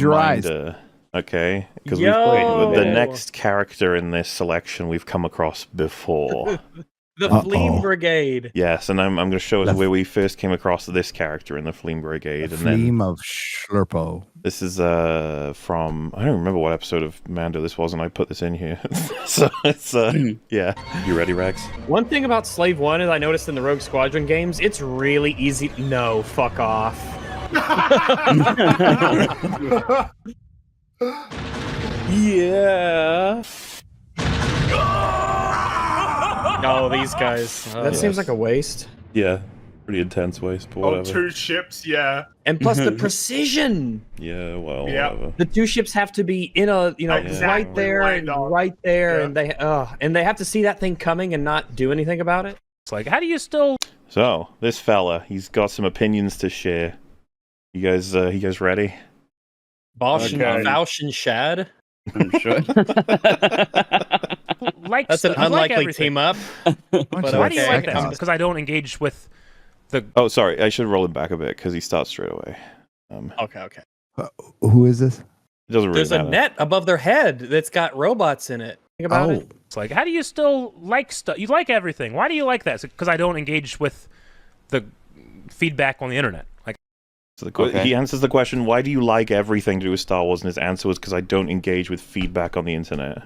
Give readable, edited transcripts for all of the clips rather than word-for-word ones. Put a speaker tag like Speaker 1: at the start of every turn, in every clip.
Speaker 1: your eyes.
Speaker 2: Reminder. Okay, because
Speaker 3: Yo!
Speaker 2: the next character in this selection we've come across before.
Speaker 3: The Fleam Brigade.
Speaker 2: Yes, and I'm going to show us where we first came across this character in the Fleam Brigade.
Speaker 1: The
Speaker 2: and
Speaker 1: Fleam
Speaker 2: then
Speaker 1: of Schlurpo.
Speaker 2: this is from, I don't remember what episode of Mando this was, and I put this in here. So it's yeah. You ready, Rex?
Speaker 3: One thing about Slave 1 is I noticed in the Rogue Squadron games, it's really easy. No, fuck off.
Speaker 2: Yeah.
Speaker 3: No, these guys. That seems like a waste.
Speaker 2: Yeah, pretty intense waste, but whatever.
Speaker 4: 2 ships, yeah.
Speaker 3: And plus the precision.
Speaker 2: Yeah, well,
Speaker 4: Yeah.
Speaker 2: whatever.
Speaker 3: The 2 ships have to be in a,
Speaker 4: Exactly,
Speaker 3: right there and right there, and they have to see that thing coming and not do anything about it.
Speaker 5: It's like, how do you still...
Speaker 2: So, this fella, he's got some opinions to share. You guys ready?
Speaker 3: Bausch
Speaker 4: Okay.
Speaker 3: and Vausch and Shad.
Speaker 6: I'm sure.
Speaker 3: That's an unlikely team up. But
Speaker 5: Why do you
Speaker 3: okay.
Speaker 5: like that? Because I don't engage with the...
Speaker 2: Oh, sorry, I should roll him back a bit, because he starts straight away.
Speaker 3: Okay.
Speaker 1: Who is this?
Speaker 2: It doesn't really
Speaker 3: There's a
Speaker 2: matter.
Speaker 3: net above their head that's got robots in it. Think about it.
Speaker 5: It's like, how do you still like stuff? You like everything. Why do you like that? Because I don't engage with the feedback on the internet. Like,
Speaker 2: So he answers the question, why do you like everything to do with Star Wars? And his answer was, because I don't engage with feedback on the internet.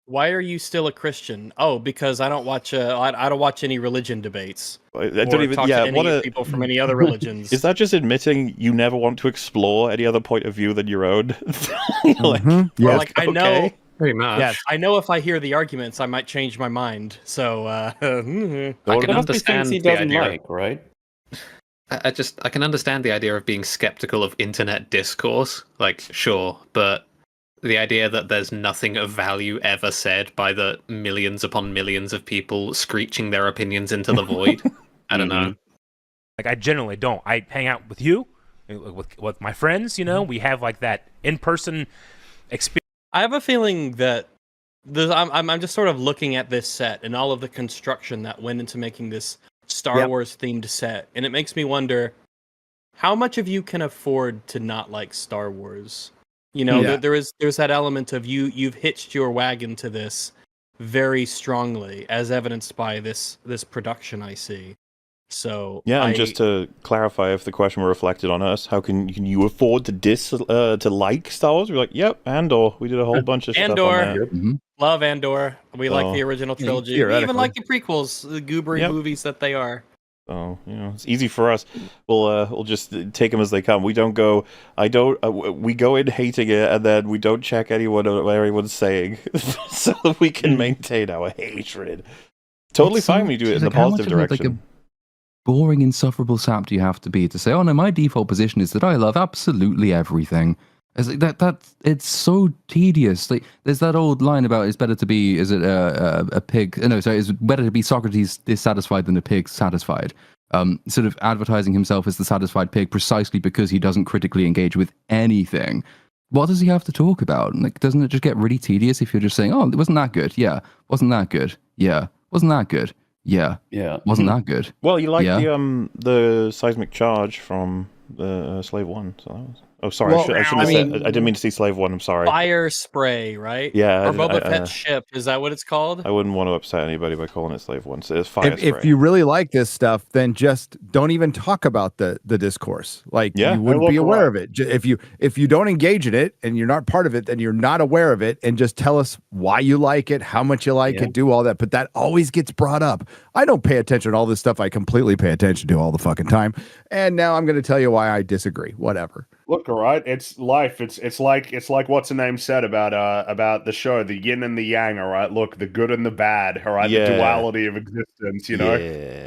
Speaker 3: Why are you still a Christian? Oh, because I don't watch. I don't watch any religion debates.
Speaker 2: I don't even.
Speaker 3: Talk
Speaker 2: Yeah,
Speaker 3: to
Speaker 2: what
Speaker 3: any
Speaker 2: a...
Speaker 3: people from any other religions.
Speaker 2: Is that just admitting you never want to explore any other point of view than your own? Like,
Speaker 1: Yeah.
Speaker 3: Like I know.
Speaker 6: Pretty much.
Speaker 1: Yes.
Speaker 3: I know if I hear the arguments, I might change my mind. So,
Speaker 6: I can
Speaker 7: There must be
Speaker 6: understand
Speaker 7: things he
Speaker 6: the
Speaker 7: doesn't
Speaker 6: idea.
Speaker 7: like, right?
Speaker 6: I can understand the idea of being skeptical of internet discourse. Like, sure, but the idea that there's nothing of value ever said by the millions upon millions of people screeching their opinions into the void. I don't know.
Speaker 5: Like, I generally don't. I hang out with you, with my friends, we have like that in-person experience.
Speaker 3: I have a feeling that I'm just sort of looking at this set and all of the construction that went into making this Star Wars themed set, and it makes me wonder how much of you can afford to not like Star Wars. There's that element of you've hitched your wagon to this very strongly, as evidenced by this production I see. So
Speaker 2: yeah, and just to clarify, if the question were reflected on us, how can you afford to like Star Wars? We're like, yep, Andor. We did a whole bunch of stuff on that.
Speaker 3: Love Andor. We like the original trilogy. We even like the prequels, the goobery movies that they are.
Speaker 2: So it's easy for us. We'll just take them as they come. We don't go. We go in hating it, and then we don't check what anyone's saying, so that we can maintain our hatred. Totally fine when you do it in the positive direction.
Speaker 8: Boring, insufferable sap do you have to be to say, oh no, my default position is that I love absolutely everything? It's like it's so tedious. Like, there's that old line about it's better to be, a pig? No, sorry, it's better to be Socrates dissatisfied than a pig satisfied. Sort of advertising himself as the satisfied pig precisely because he doesn't critically engage with anything. What does he have to talk about? Like, doesn't it just get really tedious if you're just saying, oh, wasn't that good? Yeah. Wasn't that good? Yeah. Wasn't that good? Yeah. Wasn't that good?
Speaker 2: Well, you like the seismic charge from the Slave 1, so that was... Oh, sorry, I shouldn't have said... I didn't mean to see Slave 1, I'm sorry.
Speaker 3: Fire spray, right?
Speaker 2: Yeah.
Speaker 3: Or Boba Fett's ship, is that what it's called?
Speaker 2: I wouldn't want to upset anybody by calling it Slave 1, so it's fire spray.
Speaker 1: If you really like this stuff, then just don't even talk about the discourse. Like, you wouldn't be aware of it. If you don't engage in it and you're not part of it, then you're not aware of it, and just tell us why you like it, how much you like it, do all that. But that always gets brought up. I don't pay attention to all this stuff I completely pay attention to all the fucking time. And now I'm going to tell you why I disagree. Whatever.
Speaker 4: Look, all right, it's life. It's like what's the name said about the show, the yin and the yang. All right, look, the good and the bad. All right, the duality of existence.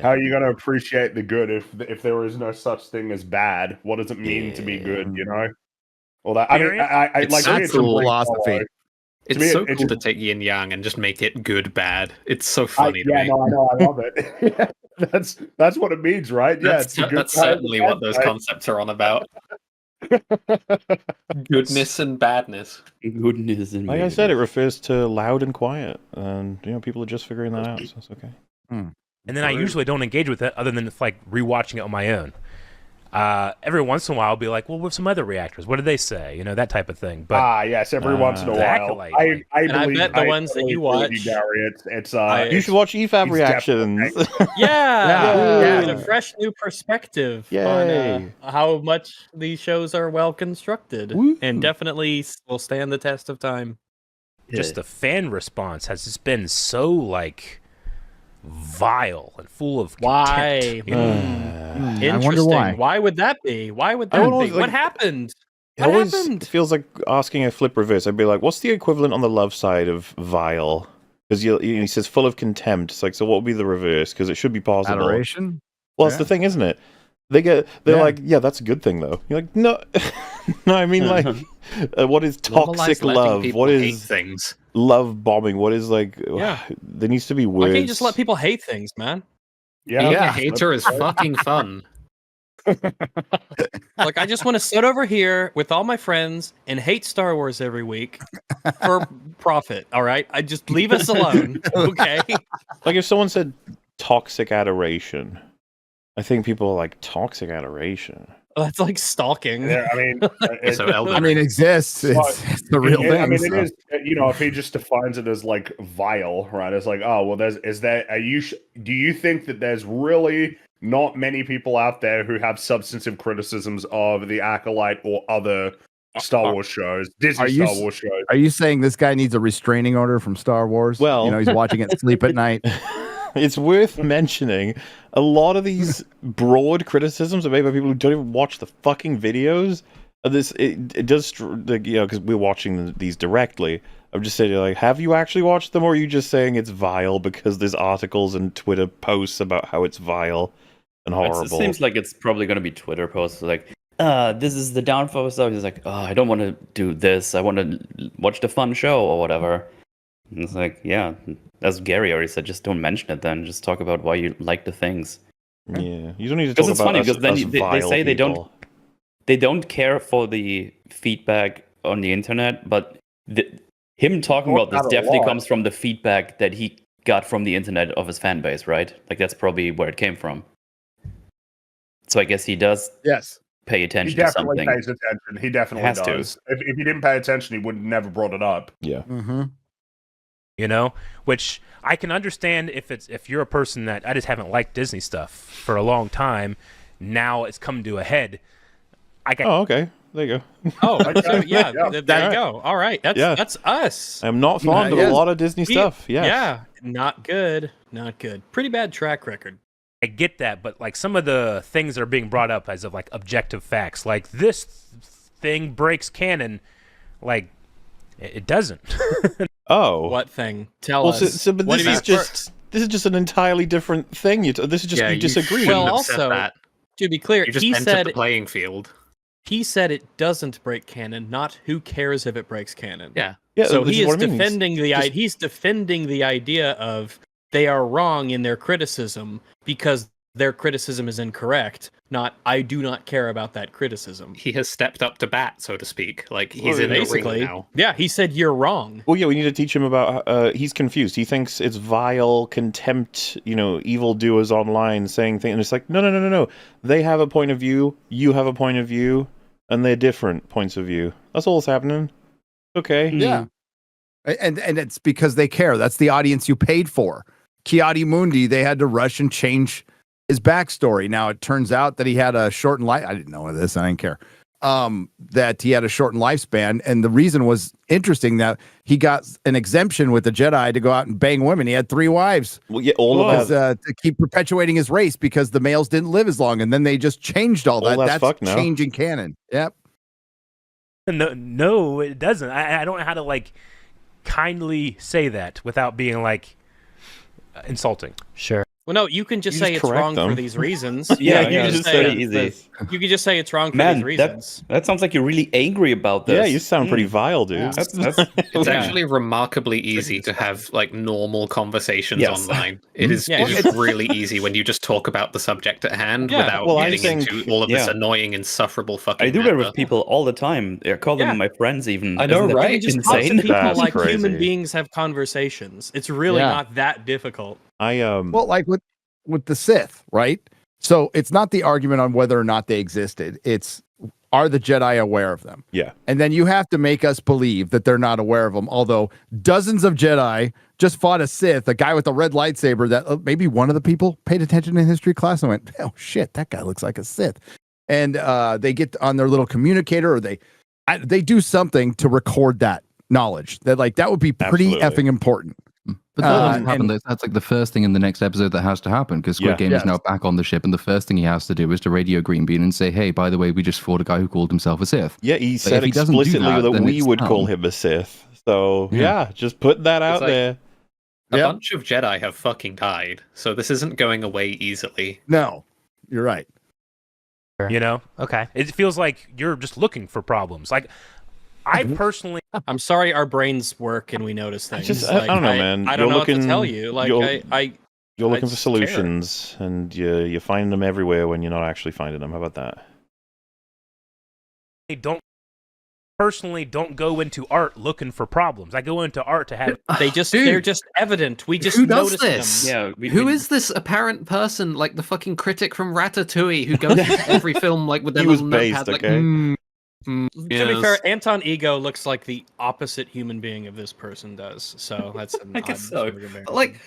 Speaker 4: How are you going to appreciate the good if there is no such thing as bad? What does it mean to be good? Well, that I like
Speaker 6: that's
Speaker 4: some
Speaker 1: philosophy.
Speaker 6: It's so cool to take yin yang and just make it good bad. It's so funny to me.
Speaker 4: No, I know, I love it. That's what it means, right?
Speaker 6: That's certainly what those concepts are on about. Goodness and badness.
Speaker 7: Goodness and
Speaker 2: like I said, it refers to loud and quiet, and people are just figuring that out, so it's okay.
Speaker 5: And then I usually don't engage with it other than like rewatching it on my own. every once in a while I'll be like, well, with some other reactors, what did they say? You know, that type of thing. But
Speaker 4: yes, every once in a while.
Speaker 5: Acolyte,
Speaker 4: I
Speaker 3: believe, bet the ones that you watch.
Speaker 4: Gary, it's
Speaker 2: you should watch EFAP reactions.
Speaker 3: Yeah, a fresh new perspective
Speaker 2: Yay.
Speaker 3: on how much these shows are well constructed, and definitely will stand the test of time.
Speaker 5: Just the fan response has just been so like vile and full of contempt.
Speaker 3: Interesting.
Speaker 1: I wonder why.
Speaker 3: Why would that be? Why would that be?
Speaker 2: Like,
Speaker 3: what happened?
Speaker 2: It always feels like asking a flip reverse. I'd be like, what's the equivalent on the love side of vile? Because he says full of contempt. It's like, so what would be the reverse? Because it should be possible.
Speaker 1: Adoration?
Speaker 2: Well, that's the thing, isn't it? They're like, yeah, that's a good thing, though. You're like, no. No, I mean, like, what is toxic love? What is
Speaker 6: things?
Speaker 2: Love bombing? What is, like, there needs to be words.
Speaker 3: Why can't you just let people hate things, man?
Speaker 6: Being a hater is fucking fun.
Speaker 3: Like, I just want to sit over here with all my friends and hate Star Wars every week for profit, all right? I just leave us alone, okay?
Speaker 2: Like, if someone said toxic adoration, I think people are like, toxic adoration?
Speaker 3: That's like stalking.
Speaker 4: Yeah, I mean,
Speaker 1: it exists. It's the real thing.
Speaker 4: I mean, it is. You know, if he just defines it as like vile, right? It's like, oh well, do you think that there's really not many people out there who have substantive criticisms of the Acolyte or other Star Wars shows, Disney Star Wars shows?
Speaker 1: Are you saying this guy needs a restraining order from Star Wars?
Speaker 2: Well,
Speaker 1: you know, he's watching it sleep at night.
Speaker 2: It's worth mentioning a lot of these broad criticisms are made by people who don't even watch the fucking videos. It does, you know, because we're watching these directly. I'm just saying, like, have you actually watched them, or are you just saying it's vile because there's articles and Twitter posts about how it's vile and horrible?
Speaker 7: It seems like it's probably going to be Twitter posts like, this is the downfall of stuff. It's like, I don't want to do this. I want to watch the fun show or whatever. And it's like, yeah, as Gary already said, just don't mention it then. Just talk about why you like the things.
Speaker 2: Yeah, you don't need to talk about.
Speaker 7: Because it's funny
Speaker 2: us,
Speaker 7: because then they say
Speaker 2: people.
Speaker 7: they don't care for the feedback on the internet, but him talking about this definitely comes from the feedback that he got from the internet of his fan base, right? Like that's probably where it came from. So I guess he does.
Speaker 4: Yes.
Speaker 7: Pay attention to something.
Speaker 4: He definitely pays attention. He definitely does. If he didn't pay attention, he would never brought it up.
Speaker 2: Yeah.
Speaker 1: Mm-hmm.
Speaker 5: You know, which I can understand if you're a person that I just haven't liked Disney stuff for a long time. Now it's come to a head.
Speaker 2: Okay. There you go.
Speaker 3: There you go. All right, that's us.
Speaker 2: I'm not fond of a lot of Disney stuff.
Speaker 3: Yeah, not good. Pretty bad track record.
Speaker 5: I get that, but like some of the things that are being brought up as of like objective facts, like this thing breaks canon, like it doesn't.
Speaker 2: Oh,
Speaker 3: what thing? Tell us.
Speaker 2: But this is just an entirely different thing. This is just you disagree.
Speaker 3: Well, also, to be clear,
Speaker 6: he said the playing field.
Speaker 3: He said it doesn't break canon, not who cares if it breaks canon.
Speaker 6: Yeah.
Speaker 3: So he is defending he's defending the idea of they are wrong in their criticism because their criticism is incorrect. Not I do not care about that criticism.
Speaker 6: He has stepped up to bat, so to speak. Like he's in
Speaker 3: basically
Speaker 6: the ring now.
Speaker 3: Yeah, he said you're wrong.
Speaker 2: Well, yeah, we need to teach him about. He's confused. He thinks it's vile, contempt. You know, evildoers online saying things, and it's like no. They have a point of view. You have a point of view, and they're different points of view. That's all that's happening. Okay.
Speaker 1: Yeah. And it's because they care. That's the audience you paid for. Kiadi Mundi, they had to rush and change his backstory. Now it turns out that he had a shortened life. I didn't know this. I didn't care. That he had a shortened lifespan, and the reason was interesting that he got an exemption with the Jedi to go out and bang women. He had 3 wives.
Speaker 2: Well, yeah, all of
Speaker 1: that to keep perpetuating his race because the males didn't live as long, and then they just changed all that. That's changing canon. Yep.
Speaker 5: No, it doesn't. I don't know how to like kindly say that without being like insulting.
Speaker 7: Sure.
Speaker 3: Well, no, you can just say it's wrong for these reasons.
Speaker 7: You can just say easy.
Speaker 3: You can just say it's wrong for these reasons.
Speaker 7: That sounds like you're really angry about this.
Speaker 2: Yeah, you sound pretty vile, dude.
Speaker 7: Yeah.
Speaker 6: It's actually remarkably easy to have like normal conversations online. It is really easy when you just talk about the subject at hand without getting into all of this annoying, insufferable fucking.
Speaker 7: I do that with people all the time. I call them my friends even.
Speaker 3: I know, right?
Speaker 7: Just
Speaker 3: insane. People
Speaker 2: That's
Speaker 3: like
Speaker 2: crazy.
Speaker 3: human beings have conversations. It's really not that difficult.
Speaker 1: Well, like with the Sith, right? So it's not the argument on whether or not they existed. It's, are the Jedi aware of them?
Speaker 2: Yeah.
Speaker 1: And then you have to make us believe that they're not aware of them. Although dozens of Jedi just fought a Sith, a guy with a red lightsaber that maybe one of the people paid attention in history class and went, oh shit, that guy looks like a Sith. And they get on their little communicator, or they do something to record that knowledge. That that would be pretty effing important.
Speaker 8: But that doesn't happen. That's like the first thing in the next episode that has to happen, because Squid Game is now back on the ship, and the first thing he has to do is to radio Greenbean and say, hey, by the way, we just fought a guy who called himself a Sith.
Speaker 2: Yeah, he said explicitly that we would call him a Sith. So, just put that out there.
Speaker 6: A bunch of Jedi have fucking died, so this isn't going away easily.
Speaker 1: No, you're right.
Speaker 5: You know? Okay. It feels like you're just looking for problems. Like, I personally...
Speaker 3: I'm sorry our brains work and we notice things.
Speaker 2: I don't know, man.
Speaker 3: I don't know what to tell you. Like,
Speaker 2: you're looking for solutions, and you find them everywhere when you're not actually finding them. How about that?
Speaker 5: Don't go into art looking for problems. I go into art to have...
Speaker 3: They're just evident. We just notice them.
Speaker 6: Yeah. Who is this apparent person, like the fucking critic from Ratatouille, who goes into every film like with their little notepad, like...
Speaker 3: To be fair, Anton Ego looks like the opposite human being of this person does. So that's an
Speaker 6: I guess so. Like,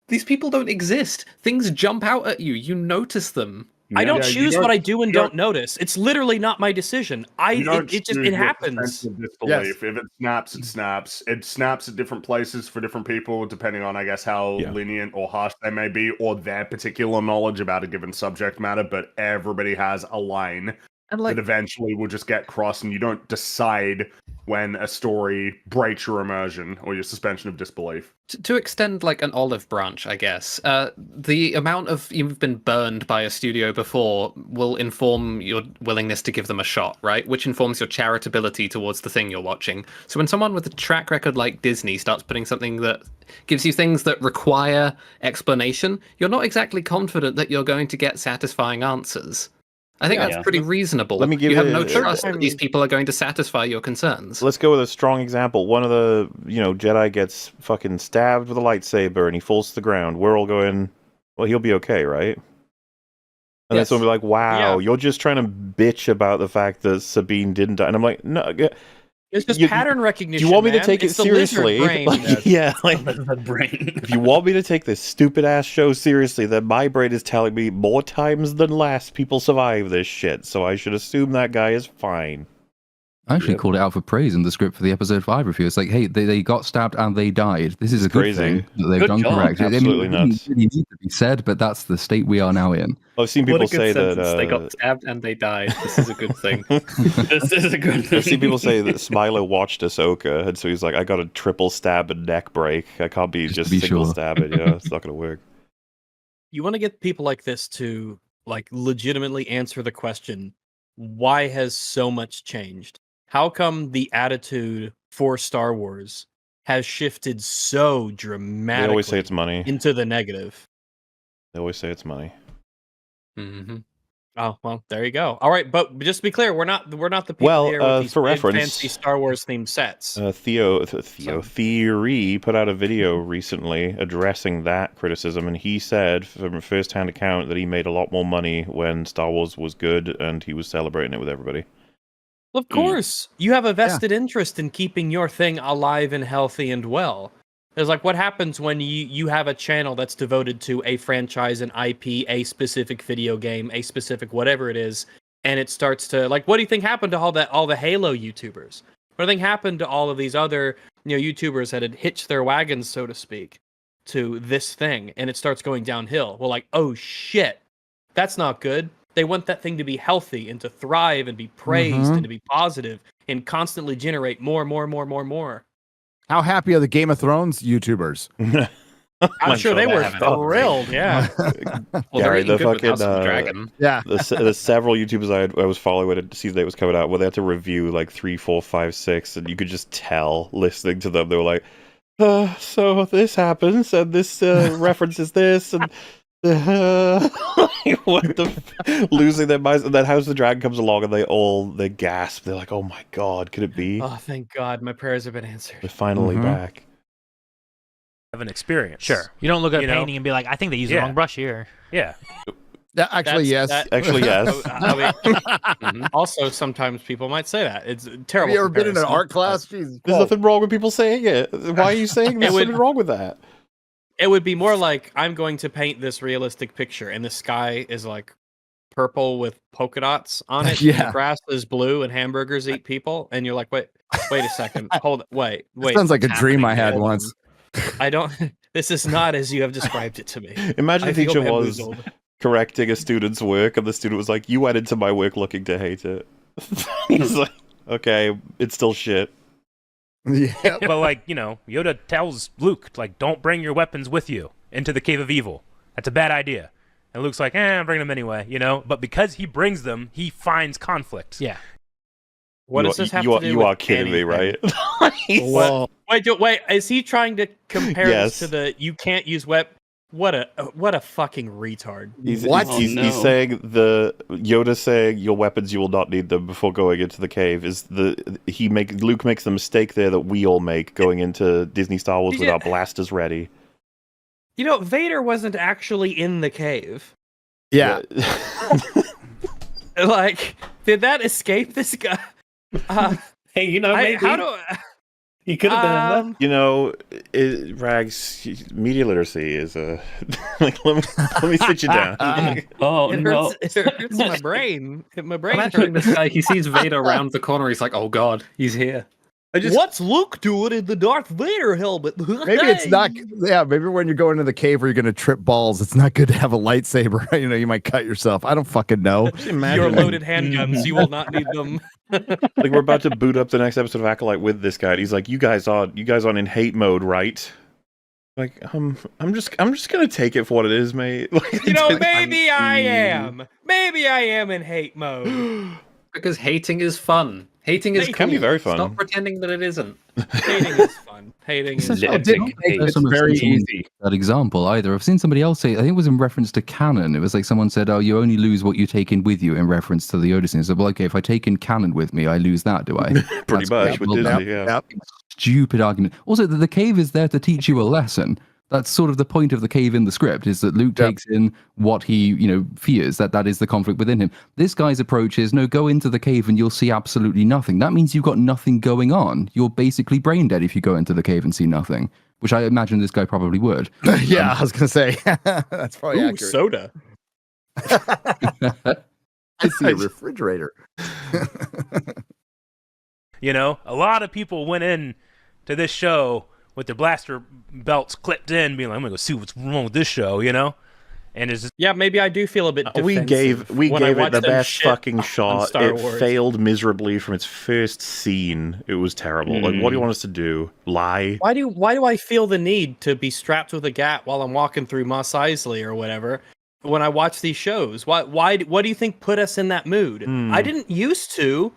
Speaker 6: these people don't exist. Things jump out at you. You notice them.
Speaker 3: I don't choose what I do and don't notice. It's literally not my decision. It happens.
Speaker 4: Yes. If it snaps, it snaps. It snaps at different places for different people, depending on, I guess, how lenient or harsh they may be, or their particular knowledge about a given subject matter. But everybody has a line. And that eventually will just get crossed, and you don't decide when a story breaks your immersion or your suspension of disbelief.
Speaker 6: To extend like an olive branch, I guess, the amount of you've been burned by a studio before will inform your willingness to give them a shot, right? Which informs your charitability towards the thing you're watching. So when someone with a track record like Disney starts putting something that gives you things that require explanation, you're not exactly confident that you're going to get satisfying answers. I think that's pretty reasonable.
Speaker 2: Let me give
Speaker 6: you have no trust that these people are going to satisfy your concerns.
Speaker 2: Let's go with a strong example. One of the, Jedi gets fucking stabbed with a lightsaber and he falls to the ground. We're all going, well, he'll be okay, right? And then someone will be like, wow, you're just trying to bitch about the fact that Sabine didn't die. And I'm like, no.
Speaker 3: It's just pattern recognition.
Speaker 2: Do you want me to take it seriously?
Speaker 3: Brain.
Speaker 2: If you want me to take this stupid ass show seriously, then my brain is telling me more times than less people survive this shit, so I should assume that guy is fine.
Speaker 8: I actually called it out for praise in the script for the episode 5 review. It's like, hey, they got stabbed and they died. This is a good thing that they've done correct.
Speaker 2: Absolutely nuts.
Speaker 8: It really needs to be said, but that's the state we are now in.
Speaker 2: I've seen people say that
Speaker 6: they got stabbed and they died. This is a good thing. This is a good thing.
Speaker 2: I've seen people say that Smilo watched Ahsoka, and so he's like, I got a triple stab and neck break. I can't be just single stab it. It's not going to work.
Speaker 3: You want to get people like this to legitimately answer the question, why has so much changed? How come the attitude for Star Wars has shifted so dramatically?
Speaker 2: They always say it's money.
Speaker 3: Into the negative.
Speaker 2: They always say it's money.
Speaker 6: Mm-hmm.
Speaker 2: Oh,
Speaker 3: well, there you go. All right, but just to be clear, we're not the people here with these
Speaker 2: for reference,
Speaker 3: fancy Star Wars themed sets.
Speaker 2: Theo Theory put out a video recently addressing that criticism, and he said from a first-hand account that he made a lot more money when Star Wars was good, and he was celebrating it with everybody.
Speaker 3: Of course, you have a vested interest in keeping your thing alive and healthy and well. There's what happens when you have a channel that's devoted to a franchise, an IP, a specific video game, a specific whatever it is, and it starts to what do you think happened to all the Halo YouTubers? What do you think happened to all of these other YouTubers that had hitched their wagons, so to speak, to this thing, and it starts going downhill? Well, oh shit, that's not good. They want that thing to be healthy and to thrive and be praised and to be positive and constantly generate more.
Speaker 1: How happy are the Game of Thrones YouTubers?
Speaker 3: I'm sure they were thrilled. Yeah.
Speaker 2: Gary, the fucking
Speaker 6: Dragon.
Speaker 1: Yeah.
Speaker 2: The several YouTubers I was following when the season 8 was coming out, where they had to review 3, 4, 5, 6, and you could just tell listening to them. They were like, so this happens, and this references this, and losing their minds. And then House of the Dragon comes along, and they gasp. They're like, "Oh my god, could it be?"
Speaker 3: Oh, thank God, my prayers have been answered.
Speaker 2: We're finally back.
Speaker 5: Have an experience.
Speaker 9: Sure, you don't look at a painting and be like, "I think they used the wrong brush here."
Speaker 5: Yeah.
Speaker 1: Actually, yes.
Speaker 2: Actually, yes.
Speaker 3: Also, sometimes people might say that. It's a terrible.
Speaker 1: Have you ever been in an
Speaker 3: comparison.
Speaker 1: art class? Jesus.
Speaker 2: There's nothing wrong with people saying it. Why are you saying there's something wrong with that?
Speaker 3: It would be more like, I'm going to paint this realistic picture, and the sky is like purple with polka dots on it.
Speaker 1: Yeah.
Speaker 3: And the grass is blue, and hamburgers eat people. And you're like, wait a second, wait.
Speaker 1: Sounds like a dream I had once.
Speaker 3: I don't. This is not as you have described it to me.
Speaker 2: Imagine the teacher was correcting a student's work, and the student was like, "You went into my work looking to hate it." He's like, "Okay, it's still shit."
Speaker 1: Yeah,
Speaker 5: but like, you know, Yoda tells Luke, like, don't bring your weapons with you into the Cave of Evil. That's a bad idea. And Luke's like, I'm bringing them anyway, you know? But because he brings them, he finds conflict.
Speaker 3: Yeah. What does this have to do
Speaker 2: you
Speaker 3: with
Speaker 2: are kidding me, right?
Speaker 3: Wait, is he trying to compare this to the you can't use What a fucking retard.
Speaker 2: He's saying Yoda saying your weapons, you will not need them before going into the cave is Luke makes the mistake there that we all make going into Disney Star Wars with our blasters ready.
Speaker 3: You know, Vader wasn't actually in the cave.
Speaker 1: Yeah.
Speaker 3: Like, did that escape this guy?
Speaker 6: Hey, you know, maybe he could have been in there.
Speaker 2: You know, Rags, media literacy is a like. Let me sit you down.
Speaker 3: It hurts my brain. My brain.
Speaker 6: Imagine this guy. He sees Vader around the corner. He's like, "Oh God, he's here."
Speaker 3: What's Luke doing in the Darth Vader helmet?
Speaker 1: Maybe it's not. Yeah, maybe when you're going to the cave where you're going to trip balls, it's not good to have a lightsaber. You know, you might cut yourself. I don't fucking know.
Speaker 3: Your loaded handguns, you will not need them.
Speaker 2: Like we're about to boot up the next episode of Acolyte with this guy. And he's like, "You guys aren't in hate mode, right?" Like, I'm just gonna take it for what it is, mate. Like,
Speaker 3: you know, maybe I am. Maybe I am in hate mode.
Speaker 6: Because hating is fun. Hating is
Speaker 2: can be very fun.
Speaker 6: Stop pretending that it isn't.
Speaker 3: Hating is fun. Hating is fun.
Speaker 8: It's very easy. That example either. I've seen somebody else say, I think it was in reference to canon. It was like someone said, "Oh, you only lose what you take in with you," in reference to the Yoda scene. So, well, okay, if I take in canon with me, I lose that, do I?
Speaker 2: Pretty much with Disney, yeah.
Speaker 8: Stupid argument. Also, the cave is there to teach you a lesson. That's sort of the point of the cave in the script, is that Luke takes in what he, fears, that is the conflict within him. This guy's approach is, no, go into the cave and you'll see absolutely nothing. That means you've got nothing going on. You're basically brain dead if you go into the cave and see nothing, which I imagine this guy probably would.
Speaker 1: Yeah, I was going to say. That's probably accurate.
Speaker 3: Soda.
Speaker 1: I see a refrigerator.
Speaker 5: A lot of people went in to this show with their blaster belts clipped in, being like, "I'm gonna go see what's wrong with this show," And it's just,
Speaker 3: maybe I do feel a bit defensive.
Speaker 2: We gave it the best fucking shot. It failed miserably from its first scene. It was terrible. Like, what do you want us to do? Lie?
Speaker 3: Why do I feel the need to be strapped with a gat while I'm walking through Mos Eisley or whatever when I watch these shows? What do you think put us in that mood? I didn't used to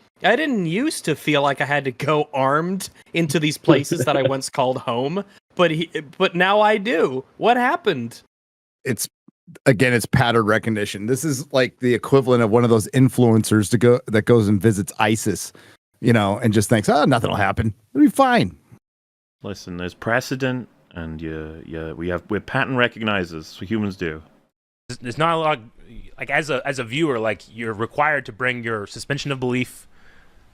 Speaker 3: feel like I had to go armed into these places that I once called home, but now I do. What happened?
Speaker 1: It's pattern recognition. This is like the equivalent of one of those influencers that goes and visits ISIS, and just thinks, "Oh, nothing will happen. It'll be fine."
Speaker 2: Listen, there's precedent, and we're pattern recognizers. So humans do.
Speaker 5: There's not a lot. Like as a viewer, like you're required to bring your suspension of belief.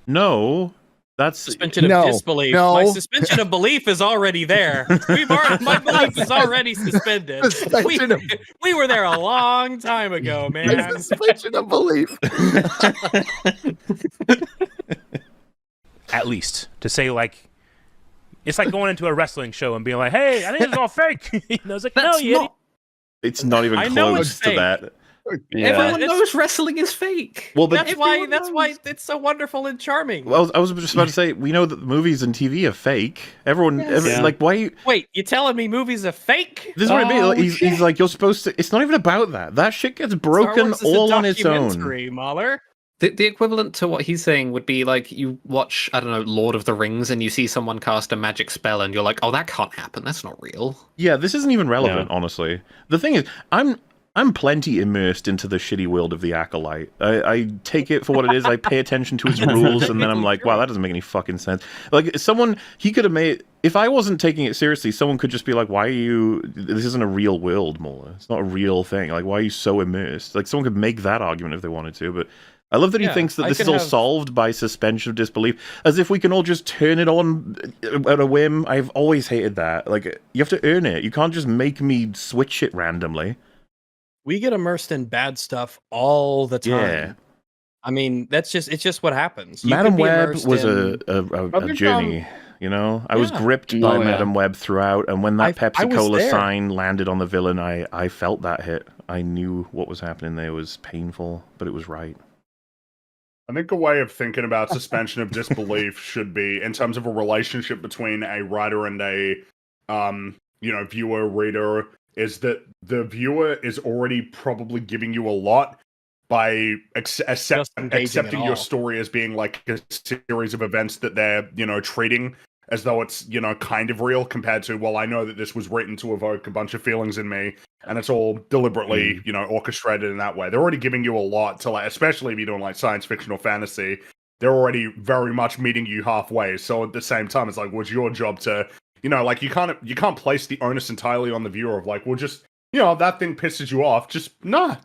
Speaker 2: No, that's
Speaker 3: suspension of disbelief.
Speaker 1: No.
Speaker 3: My suspension of belief is already there. My belief is already suspended. We were there a long time ago, man.
Speaker 1: My suspension of belief.
Speaker 5: At least to say, like, it's like going into a wrestling show and being like, "Hey, I think it's all fake." It's like, "No,
Speaker 2: it's not even close to that."
Speaker 6: Yeah. Everyone knows wrestling is fake.
Speaker 2: Well, but
Speaker 3: that's why it's so wonderful and charming.
Speaker 2: Well, I was just about to say, we know that the movies and TV are fake. Like, why?
Speaker 3: Wait, you telling me movies are fake?
Speaker 2: This is what I mean. Like, he's like, you're supposed to. It's not even about that. That shit gets broken all on its own.
Speaker 3: Mahler.
Speaker 6: The equivalent to what he's saying would be like you watch, I don't know, Lord of the Rings, and you see someone cast a magic spell, and you're like, "Oh, that can't happen. That's not real."
Speaker 2: Yeah, this isn't even relevant, honestly. The thing is, I'm plenty immersed into the shitty world of the Acolyte. I take it for what it is. I pay attention to its rules, and then I'm like, wow, that doesn't make any fucking sense. Like, he could have made... If I wasn't taking it seriously, someone could just be like, why are you... This isn't a real world, Mola. It's not a real thing. Like, why are you so immersed? Like, someone could make that argument if they wanted to, but... I love that he thinks that this is all solved by suspension of disbelief, as if we can all just turn it on at a whim. I've always hated that. Like, you have to earn it. You can't just make me switch it randomly.
Speaker 3: We get immersed in bad stuff all the time. Yeah. I mean, it's just what happens.
Speaker 2: Madam Web was a journey, you know? I was gripped by Madam Web throughout, and when that Pepsi-Cola sign landed on the villain, I felt that hit. I knew what was happening there was painful, but it was right.
Speaker 4: I think a way of thinking about suspension of disbelief should be in terms of a relationship between a writer and a, viewer, reader, is that the viewer is already probably giving you a lot by accepting your story as being like a series of events that they're, treating as though it's, kind of real, compared to, well, I know that this was written to evoke a bunch of feelings in me, and it's all deliberately, orchestrated in that way. They're already giving you a lot to, like, especially if you're doing, like, science fiction or fantasy, they're already very much meeting you halfway. So at the same time, it's like, well, it's your job to, like, you can't place the onus entirely on the viewer of, like, well, just, if that thing pisses you off, just, don't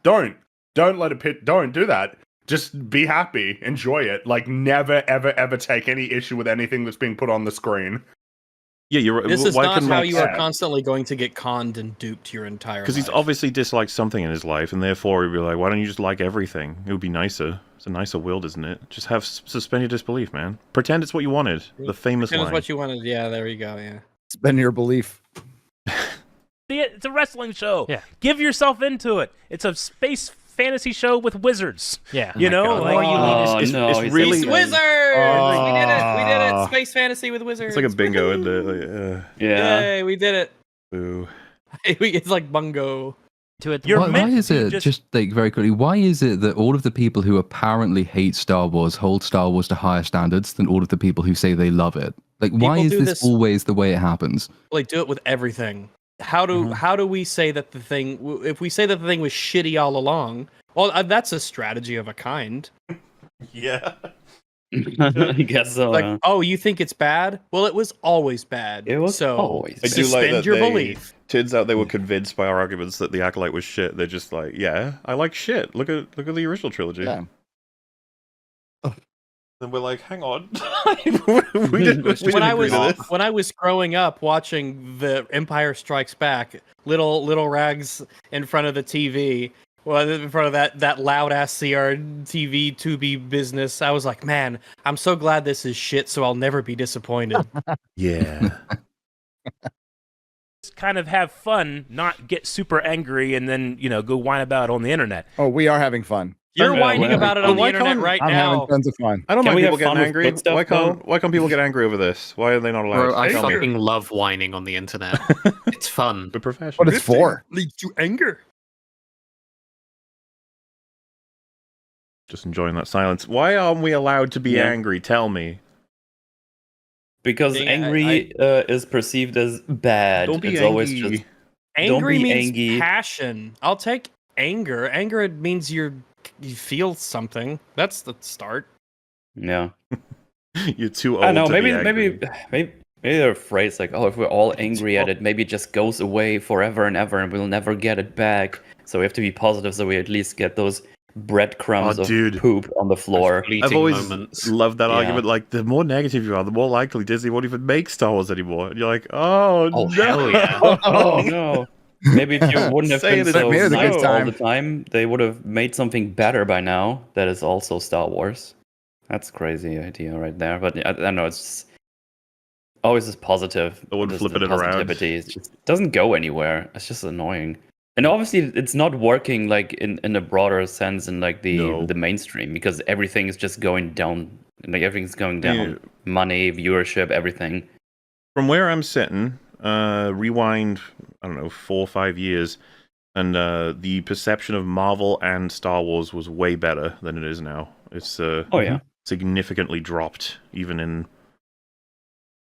Speaker 4: let it don't do that. Just be happy, enjoy it. Like, never, ever, ever take any issue with anything that's being put on the screen.
Speaker 2: Yeah, you're right.
Speaker 3: This is not how you are constantly going to get conned and duped your entire life.
Speaker 2: Because he's obviously disliked something in his life, and therefore he'd be like, why don't you just like everything? It would be nicer. It's a nicer world, isn't it? Just have suspend your disbelief, man. Pretend it's what you wanted. The famous line.
Speaker 3: Pretend it's what you wanted. Yeah, there you go, yeah.
Speaker 1: Suspend your belief.
Speaker 5: It's a wrestling show. Yeah. Give yourself into it. It's a space fantasy show with wizards.
Speaker 3: Yeah.
Speaker 5: You know?
Speaker 2: It's really...
Speaker 3: Wizards! We did it! Space fantasy with wizards.
Speaker 2: It's like a bingo, isn't it?
Speaker 7: Yeah.
Speaker 3: Yay, we did it.
Speaker 2: Boo.
Speaker 3: It's like bungo.
Speaker 8: Why is it, just like very quickly, why is it that all of the people who apparently hate Star Wars hold Star Wars to higher standards than all of the people who say they love it? Like, why is this always the way it happens?
Speaker 3: Like, do it with everything. How do we say that the thing, if we say that the thing was shitty all along, well, that's a strategy of a kind.
Speaker 2: Yeah.
Speaker 7: I guess so.
Speaker 3: Like, oh, you think it's bad? Well, it was always bad.
Speaker 7: It was always bad.
Speaker 2: I do like that your belief. Turns out they were convinced by our arguments that the Acolyte was shit. They're just like, yeah, I like shit. Look at the original trilogy.
Speaker 1: Yeah.
Speaker 2: Then we're like, hang on.
Speaker 3: When I was growing up watching The Empire Strikes Back, little Rags in front of the TV, in front of that loud ass CRTV 2B business, I was like, man, I'm so glad this is shit, so I'll never be disappointed.
Speaker 2: Yeah.
Speaker 5: Just kind of have fun, not get super angry, and then go whine about it on the internet.
Speaker 1: Oh, we are having fun.
Speaker 3: You're whining about it on the internet right
Speaker 1: I'm
Speaker 3: now.
Speaker 1: having tons of fun.
Speaker 2: I don't mind people getting angry. Why can't people get angry over this? Why are they not allowed?
Speaker 6: Bro, I fucking love whining on the internet. It's fun.
Speaker 2: But professional.
Speaker 1: What it's for.
Speaker 3: Leads to anger.
Speaker 2: Just enjoying that silence. Why aren't we allowed to be angry? Tell me.
Speaker 7: Because angry is perceived as bad.
Speaker 2: Don't be
Speaker 7: it's
Speaker 2: angry.
Speaker 7: Always just
Speaker 3: angry
Speaker 7: don't be
Speaker 3: means
Speaker 7: angry.
Speaker 3: Passion. I'll take anger. Anger means you feel something. That's the start.
Speaker 7: Yeah.
Speaker 2: You're too old.
Speaker 7: I know.
Speaker 2: Maybe
Speaker 7: they're afraid like, oh, if we're all angry at it, maybe it just goes away forever and ever, and we'll never get it back. So we have to be positive, so we at least get those breadcrumbs of poop on the floor.
Speaker 2: I've always loved that argument. Like, the more negative you are, the more likely Disney won't even make Star Wars anymore. And you're like, oh no,
Speaker 6: hell yeah.
Speaker 7: Oh no. Maybe if you wouldn't have been so nice all the time, they would have made something better by now that is also Star Wars. That's a crazy idea right there. But I don't know, it's always this positive.
Speaker 2: I wouldn't flip it around.
Speaker 7: It just doesn't go anywhere. It's just annoying. And obviously it's not working like in a broader sense in like the mainstream, because everything is just going down. Like everything's going down.
Speaker 2: Yeah.
Speaker 7: Money, viewership, everything.
Speaker 2: From where I'm sitting, rewind, I don't know, 4 or 5 years, and the perception of Marvel and Star Wars was way better than it is now. It's significantly dropped, even in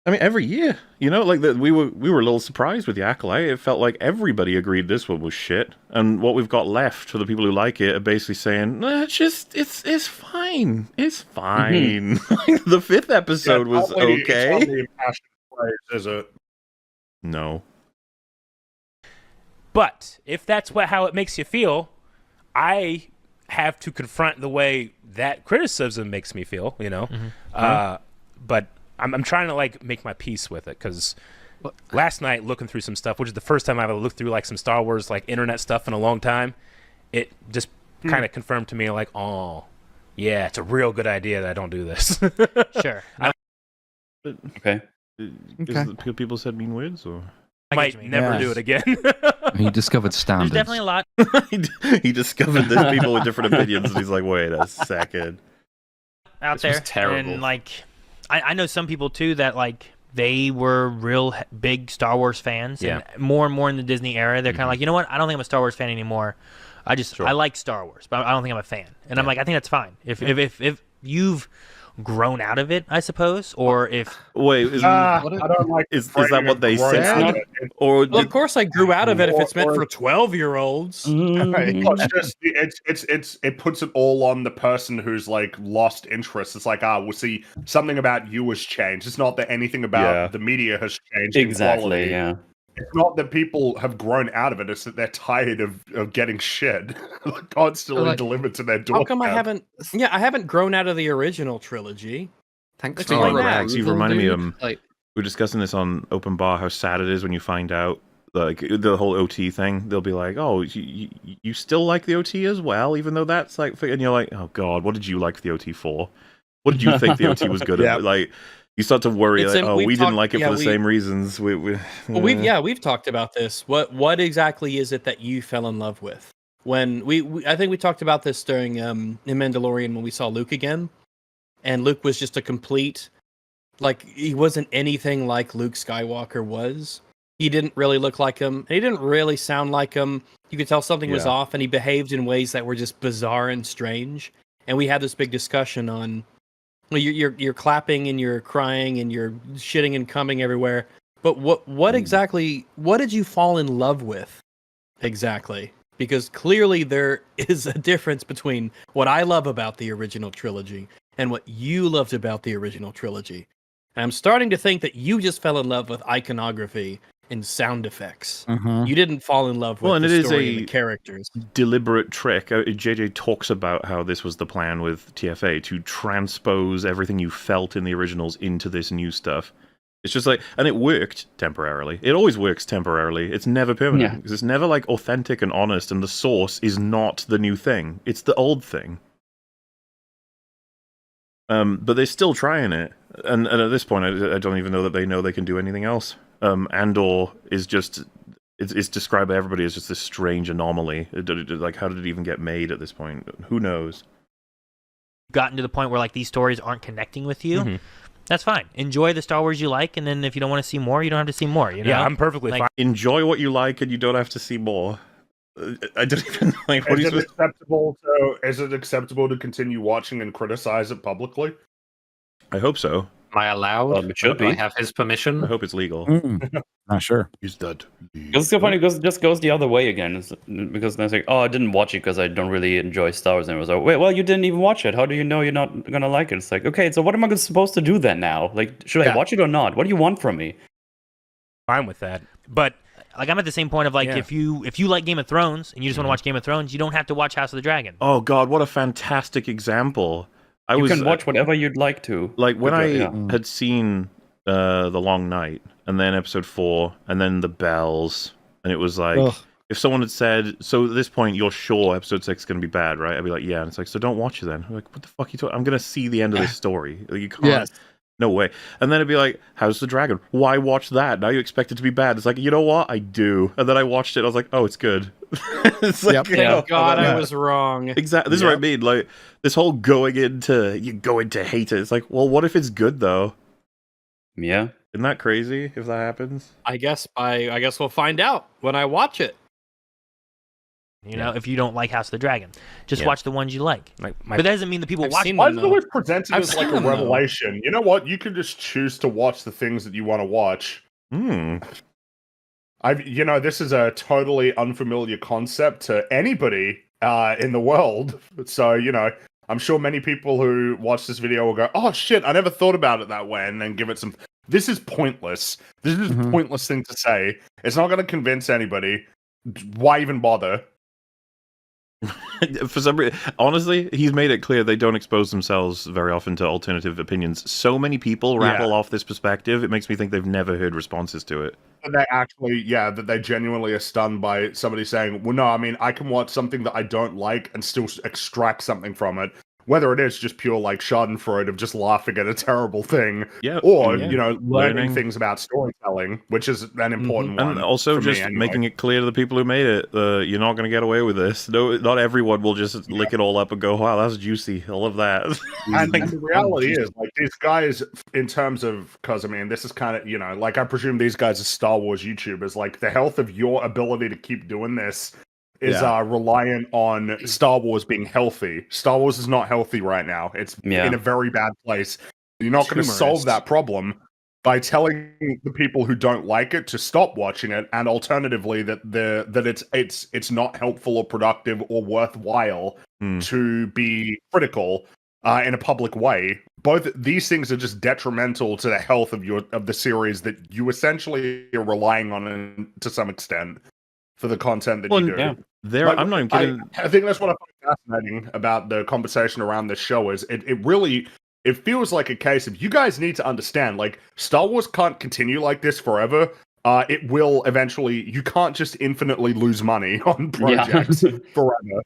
Speaker 2: I mean, every year, you know, like we were a little surprised with the Acolyte. It felt like everybody agreed this one was shit, and what we've got left for the people who like it are basically saying, nah, it's fine, it's fine. Mm-hmm. The 5th episode was okay.
Speaker 4: It's not the impassioned phrase, is it?
Speaker 2: No.
Speaker 5: But if that's how it makes you feel, I have to confront the way that criticism makes me feel. You know, but. I'm trying to like make my peace with it because last night looking through some stuff, which is the first time I've ever looked through like some Star Wars like internet stuff in a long time, it just kind of confirmed to me like, oh, yeah, it's a real good idea that I don't do this.
Speaker 9: Sure.
Speaker 7: Okay.
Speaker 2: People said mean words, or
Speaker 5: I might never do it again.
Speaker 8: He discovered standards.
Speaker 9: There's definitely a lot.
Speaker 2: He discovered there's people with different opinions, and he's like, wait a second.
Speaker 9: Out there,
Speaker 6: terrible.
Speaker 9: and like. I know some people too that like they were real big Star Wars fans, and more in the Disney era, they're kind of like, you know what? I don't think I'm a Star Wars fan anymore. I like Star Wars, but I don't think I'm a fan. And I'm like, I think that's fine. If you've grown out of it, I suppose, or if
Speaker 4: I don't like
Speaker 2: is that what they said? Or
Speaker 3: well, of course I grew out of it if it's meant for 12-year-olds.
Speaker 4: It puts it all on the person who's like lost interest. It's like, we'll see, something about you has changed. It's not that anything about the media has changed.
Speaker 7: Exactly, yeah.
Speaker 4: It's not that people have grown out of it, it's that they're tired of getting shit constantly delivered to their door.
Speaker 3: How come I haven't grown out of the original trilogy?
Speaker 6: Thanks
Speaker 3: for your
Speaker 2: Max, you've reminded me of we were discussing this on Open Bar, how sad it is when you find out like the whole OT thing. They'll be like, oh, you still like the OT as well, even though that's like, and you're like, oh god, what did you like the OT for? What did you think the OT was good at? Like, you start to worry, like, we didn't like it for the same reasons.
Speaker 3: We've talked about this. What exactly is it that you fell in love with? When I think we talked about this during in Mandalorian when we saw Luke again, and Luke was just a complete, like, he wasn't anything like Luke Skywalker was. He didn't really look like him, and he didn't really sound like him. You could tell something was off, and he behaved in ways that were just bizarre and strange. And we had this big discussion on. You're clapping and you're crying and you're shitting and coming everywhere. But what exactly? What did you fall in love with exactly? Because clearly there is a difference between what I love about the original trilogy and what you loved about the original trilogy. And I'm starting to think that you just fell in love with iconography and sound effects. You didn't fall in love with the story and the characters.
Speaker 2: Deliberate trick. JJ talks about how this was the plan with TFA, to transpose everything you felt in the originals into this new stuff. It's just like, and it worked temporarily. It always works temporarily. It's never permanent. Because it's never like authentic and honest, and the source is not the new thing. It's the old thing. But they're still trying it. And at this point, I don't even know that they know they can do anything else. Andor is just, it's described by everybody as just this strange anomaly. Like, how did it even get made at this point? Who knows?
Speaker 9: Gotten to the point where like these stories aren't connecting with you. That's fine. Enjoy the Star Wars you like, and then if you don't want to see more, you don't have to see more. You know?
Speaker 5: Yeah, I'm perfectly fine.
Speaker 2: Enjoy what you like, and you don't have to see more. I don't even like. What
Speaker 4: is it acceptable to continue watching and criticize it publicly?
Speaker 2: I hope so.
Speaker 6: Am I allowed?
Speaker 7: It should be.
Speaker 6: Do I have his permission?
Speaker 2: I hope it's legal.
Speaker 1: Not sure.
Speaker 2: Is that?
Speaker 7: It's so funny because it just goes the other way again. Because they're like, oh, I didn't watch it because I don't really enjoy Star Wars. And it was like, wait, well, you didn't even watch it. How do you know you're not gonna like it? It's like, okay, so what am I supposed to do then now? Like, should I watch it or not? What do you want from me?
Speaker 5: Fine with that, but
Speaker 9: like I'm at the same point of like if you like Game of Thrones and you just want to watch Game of Thrones, you don't have to watch House of the Dragon.
Speaker 2: Oh God, what a fantastic example!
Speaker 7: You can watch whatever you'd like to.
Speaker 2: Like when I had seen The Long Night, and then Episode 4, and then The Bells, and it was like, if someone had said, so at this point, you're sure Episode 6 is going to be bad, right? I'd be like, yeah. And it's like, so don't watch it then. I'm like, what the fuck are you talking? I'm going to see the end of this story. Like, you can't. No way. And then it'd be like, House of the Dragon. Why watch that? Now you expect it to be bad. It's like, you know what? I do. And then I watched it. I was like, oh, it's good. It's like,
Speaker 3: Thank God I was wrong.
Speaker 2: Exactly. This is what I mean. Like, this whole going into hate it. It's like, well, what if it's good though?
Speaker 7: Yeah.
Speaker 2: Isn't that crazy if that happens?
Speaker 3: I guess we'll find out when I watch it.
Speaker 9: You know, if you don't like House of the Dragon, just watch the ones you like. But that doesn't mean that people watch them.
Speaker 4: Why is it always presented as like a revelation? You know what? You can just choose to watch the things that you want to watch. This is a totally unfamiliar concept to anybody in the world. So, I'm sure many people who watch this video will go, "Oh shit, I never thought about it that way," and then give it some. This is pointless. This is a pointless thing to say. It's not going to convince anybody. Why even bother?
Speaker 2: For some reason, honestly, he's made it clear they don't expose themselves very often to alternative opinions. So many people rattle off this perspective, it makes me think they've never heard responses to it.
Speaker 4: They actually, that they genuinely are stunned by somebody saying, well, no, I mean, I can watch something that I don't like and still extract something from it. Whether it is just pure, like, schadenfreude of just laughing at a terrible thing, or, learning things about storytelling, which is an important one.
Speaker 2: And also just making it clear to the people who made it, you're not going to get away with this. No, not everyone will just lick it all up and go, wow, that's juicy. I love that.
Speaker 4: And the reality is, like, these guys, in terms of, because, I mean, this is kind of, like, I presume these guys are Star Wars YouTubers, like, the health of your ability to keep doing this is reliant on Star Wars being healthy. Star Wars is not healthy right now. It's in a very bad place. You're not going to solve that problem by telling the people who don't like it to stop watching it, and alternatively that it's not helpful or productive or worthwhile to be critical in a public way. Both these things are just detrimental to the health of the series that you essentially are relying on to some extent for the content that you do.
Speaker 2: Yeah. I'm not even kidding.
Speaker 4: I think that's what I find fascinating about the conversation around this show is it feels like a case of you guys need to understand, like, Star Wars can't continue like this forever. It will eventually. You can't just infinitely lose money on projects forever.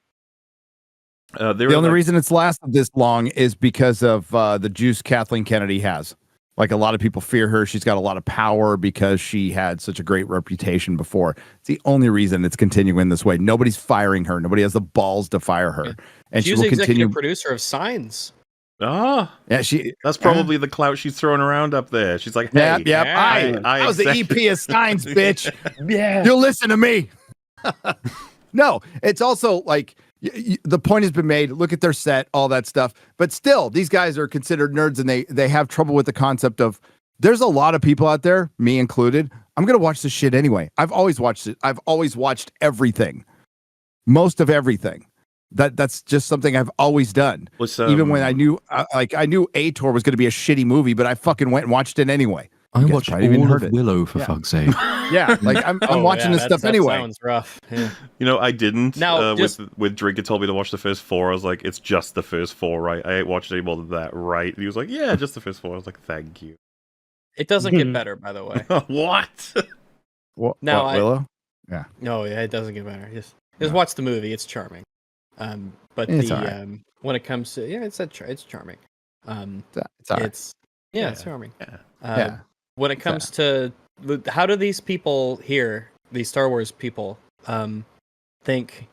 Speaker 1: The only reason it's lasted this long is because of the juice Kathleen Kennedy has. Like, a lot of people fear her. She's got a lot of power because she had such a great reputation before. It's the only reason it's continuing this way. Nobody's firing her. Nobody has the balls to fire her. And she
Speaker 3: was
Speaker 1: will
Speaker 3: the
Speaker 1: continue.
Speaker 3: executive producer of Signs.
Speaker 2: Yeah, that's probably the clout she's throwing around up there. She's like, hey,
Speaker 1: I was the EP of Signs, bitch. You'll listen to me. No, it's also like, the point has been made. Look at their set, all that stuff. But still, these guys are considered nerds, and they have trouble with the concept of there's a lot of people out there, me included. I'm going to watch this shit anyway. I've always watched it. I've always watched everything. Most of everything. That's just something I've always done. Even when I knew A-Tor was going to be a shitty movie, but I fucking went and watched it anyway.
Speaker 8: I watched all of Willow, for fuck's sake.
Speaker 1: Yeah, like I'm watching this stuff anyway.
Speaker 3: That sounds rough. Yeah.
Speaker 2: I didn't. Now, with Drink, it told me to watch the first 4. I was like, it's just the first 4, right? I ain't watched any more than that, right? And he was like, yeah, just the first 4. I was like, thank you.
Speaker 3: It doesn't get better, by the way.
Speaker 2: What?
Speaker 1: Willow? Yeah.
Speaker 3: No, it doesn't get better. Just watch the movie. It's charming. But
Speaker 1: it's
Speaker 3: when it comes to it's charming. It's charming.
Speaker 1: Yeah.
Speaker 3: When it comes to how do these people here, these Star Wars people, think?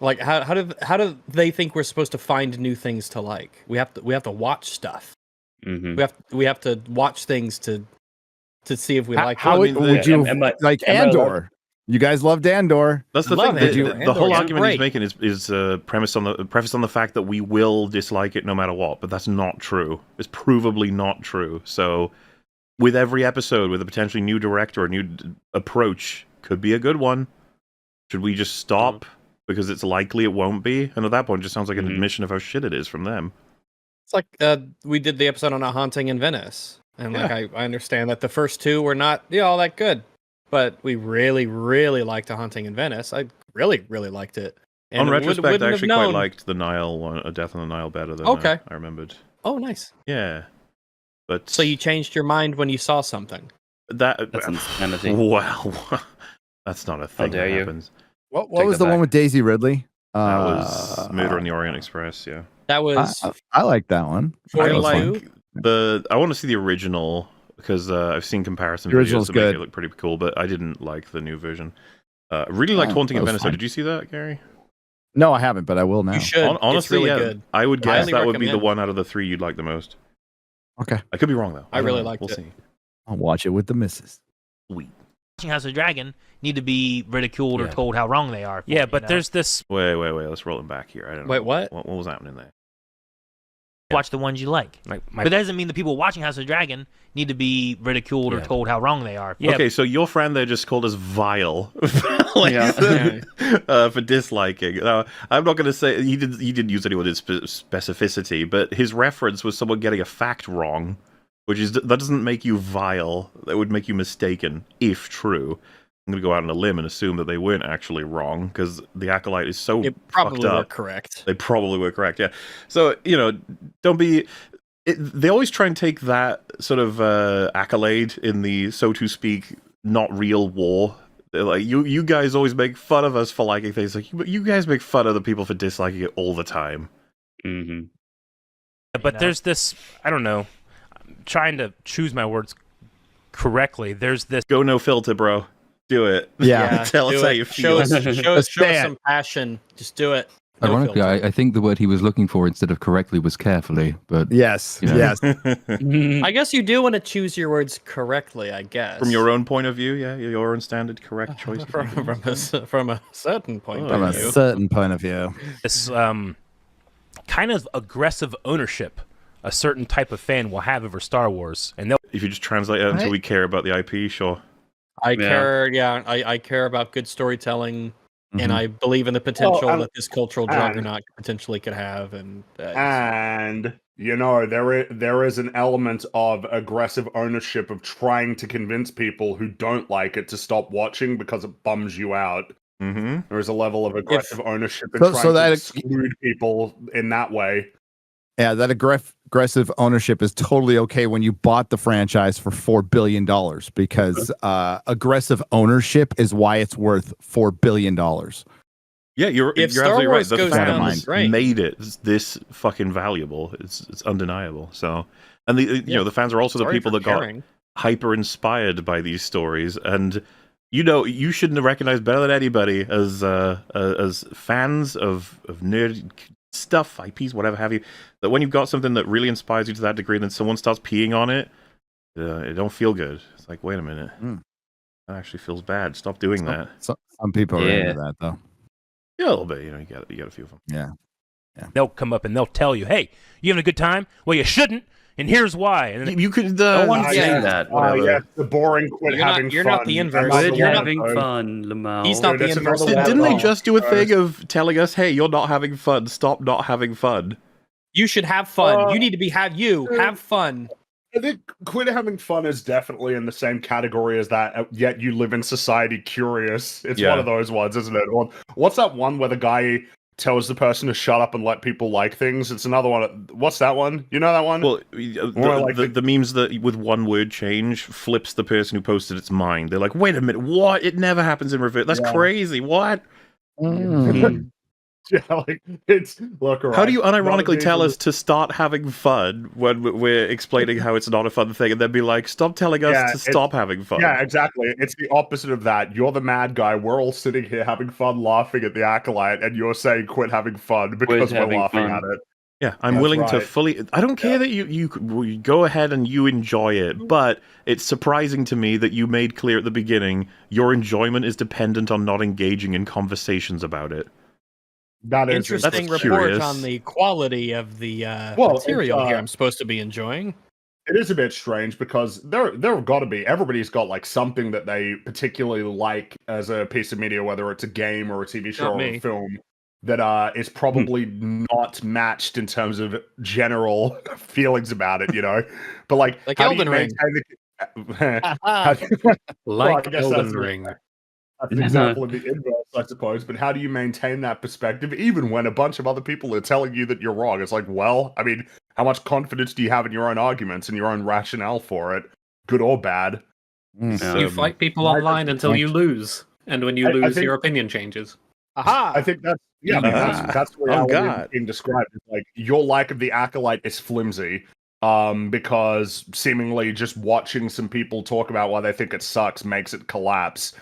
Speaker 3: Like, how do they think we're supposed to find new things to like? We have to watch stuff.
Speaker 7: Mm-hmm.
Speaker 3: We have to watch things to see if we like.
Speaker 1: How would you like Andor? You guys loved Andor.
Speaker 2: That's the thing. The whole argument he's making is premised on the fact that we will dislike it no matter what, but that's not true. It's provably not true. So, with every episode, with a potentially new director or new approach, could be a good one. Should we just stop because it's likely it won't be? And at that point, it just sounds like an admission of how shit it is from them.
Speaker 3: It's like we did the episode on A Haunting in Venice, and like I understand that the first 2 were not all that good. But we really, really liked A Haunting in Venice. I really, really liked it. And
Speaker 2: on retrospect, I actually quite liked the Nile one, A Death on the Nile, better than I remembered.
Speaker 3: Oh, nice.
Speaker 2: Yeah. But
Speaker 3: so you changed your mind when you saw something?
Speaker 2: That's
Speaker 7: insanity.
Speaker 2: Well, that's not a thing that happens.
Speaker 1: What was the one with Daisy Ridley?
Speaker 2: That was Murder on the Orient Express, yeah.
Speaker 3: That was...
Speaker 1: I like that one.
Speaker 2: I want to see the original... Because I've seen comparison
Speaker 1: videos
Speaker 2: that make it look pretty cool, but I didn't like the new version. Really liked Haunting in Venice. Did you see that, Gary?
Speaker 1: No, I haven't, but I will now.
Speaker 3: You should.
Speaker 2: Honestly,
Speaker 3: really good.
Speaker 2: I would guess that would be the one out of the 3 you'd like the most.
Speaker 1: Okay.
Speaker 2: I could be wrong, though.
Speaker 3: I really liked it.
Speaker 2: We'll see.
Speaker 1: I'll watch it with the missus.
Speaker 2: Sweet.
Speaker 9: House of the Dragon need to be ridiculed or told how wrong they are.
Speaker 5: But there's this.
Speaker 2: Wait. Let's roll it back here. I don't know.
Speaker 3: Wait, what?
Speaker 2: What was happening there?
Speaker 9: Watch the ones you like. But that doesn't mean the people watching House of the Dragon need to be ridiculed or told how wrong they are.
Speaker 2: Okay, so your friend there just called us vile for disliking. Now, I'm not going to say he didn't use any specificity, but his reference was someone getting a fact wrong, that doesn't make you vile. That would make you mistaken, if true. I'm going to go out on a limb and assume that they weren't actually wrong, because the Acolyte is so fucked up.
Speaker 3: Correct.
Speaker 2: They probably were correct, yeah. So, don't be... they always try and take that sort of accolade in the, so to speak, not real war. They're like, you guys always make fun of us for liking things. Like, you guys make fun of the people for disliking it all the time.
Speaker 5: Mm-hmm. But there's this... I don't know. I'm trying to choose my words correctly. There's this...
Speaker 2: Go no filter, bro. Do it.
Speaker 1: Yeah.
Speaker 2: Tell us how you feel.
Speaker 3: Show us some passion. Just do it. No
Speaker 8: Ironically, I think the word he was looking for instead of correctly was carefully, but...
Speaker 1: Yes.
Speaker 3: I guess you do want to choose your words correctly, I guess.
Speaker 2: From your own point of view, yeah? Your own standard correct choice.
Speaker 3: From a certain point of view.
Speaker 1: From a certain point of view.
Speaker 5: This kind of aggressive ownership a certain type of fan will have over Star Wars. And
Speaker 2: if you just translate it until we care about the IP, sure.
Speaker 3: I care about good storytelling, and I believe in the potential that this cultural juggernaut potentially could have. And
Speaker 4: there is an element of aggressive ownership of trying to convince people who don't like it to stop watching because it bums you out.
Speaker 2: Mm-hmm.
Speaker 4: There is a level of aggressive ownership in trying to exclude people in that way.
Speaker 1: Yeah, that aggressive ownership is totally okay when you bought the franchise for $4 billion, because aggressive ownership is why it's worth $4 billion.
Speaker 2: Yeah, you're absolutely right. The fans
Speaker 3: right.
Speaker 2: made it this fucking valuable. It's undeniable. So, and the fans are also the people that got hyper inspired by these stories, and you shouldn't recognize better than anybody as fans of nerd stuff, IPs, whatever have you, that when you've got something that really inspires you to that degree, and then someone starts peeing on it, it don't feel good. It's like, wait a minute, that actually feels bad. Stop doing that.
Speaker 1: Some people are into that, though.
Speaker 2: Yeah, a little bit. You got a few of them.
Speaker 1: Yeah.
Speaker 5: They'll come up and they'll tell you, "Hey, you having a good time? Well, you shouldn't, and here's why." And
Speaker 2: you could.
Speaker 7: No one's saying that.
Speaker 4: Yeah, the boring
Speaker 3: You're not the inverse.
Speaker 7: You're having fun, Lamau.
Speaker 3: He's not the inverse.
Speaker 2: Didn't they just do a thing of telling us, "Hey, you're not having fun. Stop not having fun."
Speaker 3: You should have fun. You need to have fun.
Speaker 4: I think quit having fun is definitely in the same category as that, yet you live in society curious. It's one of those ones, isn't it? What's that one where the guy tells the person to shut up and let people like things? It's another one. What's that one? You know that one?
Speaker 2: Well, the memes that with one word change flips the person who posted its mind. They're like, wait a minute, what? It never happens in reverse. That's crazy. What?
Speaker 4: Yeah, like
Speaker 2: how do you unironically tell us to start having fun when we're explaining how it's not a fun thing, and then be like, stop telling us to stop having fun?
Speaker 4: Yeah, exactly. It's the opposite of that. You're the mad guy. We're all sitting here having fun, laughing at the Acolyte, and you're saying quit having fun because we're laughing at it.
Speaker 2: Yeah, I'm willing to fully... I don't care that you go ahead and you enjoy it, but it's surprising to me that you made clear at the beginning your enjoyment is dependent on not engaging in conversations about it.
Speaker 4: That is
Speaker 3: interesting report on the quality of the material here I'm supposed to be enjoying.
Speaker 4: It is a bit strange because there have got to be, everybody's got like something that they particularly like as a piece of media, whether it's a game or a TV show or a film, that is probably not matched in terms of general feelings about it, But like
Speaker 3: Elden Ring.
Speaker 4: Elden Ring. That's an example of the inverse, I suppose. But how do you maintain that perspective, even when a bunch of other people are telling you that you're wrong? It's like, well, I mean, how much confidence do you have in your own arguments and your own rationale for it, good or bad?
Speaker 6: You fight people online until you lose, and when you lose, your opinion changes.
Speaker 3: Aha!
Speaker 4: I think that's that's the way it's being described. It's like your like of the Acolyte is flimsy. Because seemingly just watching some people talk about why they think it sucks makes it collapse.